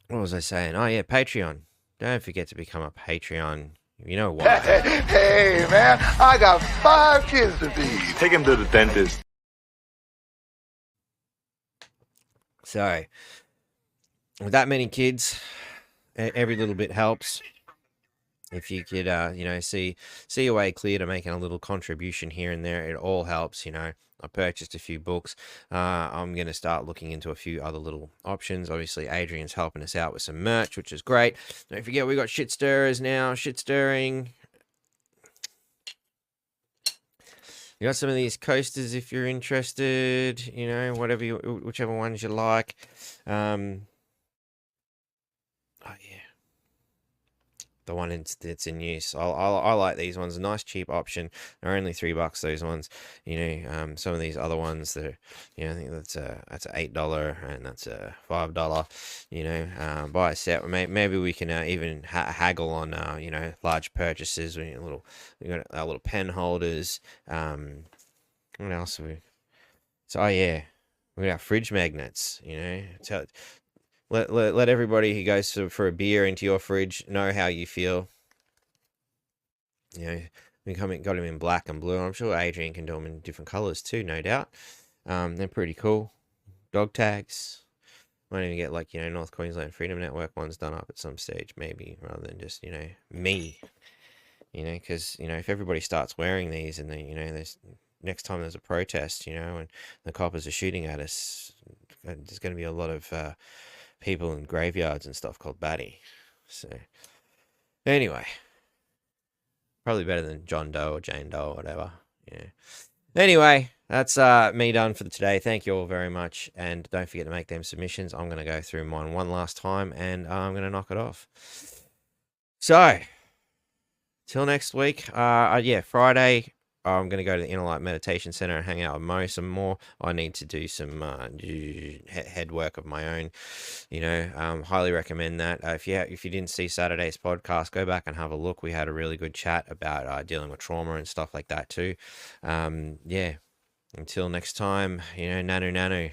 What was I saying? Oh, yeah, Patreon. Don't forget to become a Patreon. You know why. Hey, man, I got 5 kids to feed. Take him to the dentist. So, with that many kids, every little bit helps. If you could, see your way clear to making a little contribution here and there, it all helps. I purchased a few books. I'm going to start looking into a few other little options. Obviously, Adrian's helping us out with some merch, which is great. Don't forget, we got shit stirrers now. Shit stirring. You got some of these coasters if you're interested, whichever ones you like. Oh yeah, the one that's in use. I like these ones. A nice cheap option. They're only $3. Those ones. Some of these other ones that I think that's a $8 and that's a $5. Buy a set. Maybe we can even haggle on large purchases. We got our little pen holders. What else have we? So yeah, we got fridge magnets. Let everybody who goes for a beer into your fridge know how you feel. We got them in black and blue. I'm sure Adrian can do them in different colors too, no doubt. They're pretty cool. Dog tags. Might even get North Queensland Freedom Network ones done up at some stage, maybe, rather than just me. Because if everybody starts wearing these, and then there's next time there's a protest, and the coppers are shooting at us, there's going to be a lot of people in graveyards and stuff called Batty. So anyway, probably better than John Doe or Jane Doe or whatever. Anyway, that's me done for today. Thank you all very much, and don't forget to make them submissions. I'm going to go through mine one last time, and I'm going to knock it off. So till next week. Friday, I'm going to go to the Inner Light Meditation Center and hang out with Mo some more. I need to do some head work of my own. Highly recommend that. If you didn't see Saturday's podcast, go back and have a look. We had a really good chat about dealing with trauma and stuff like that too. Until next time, nanu nanu.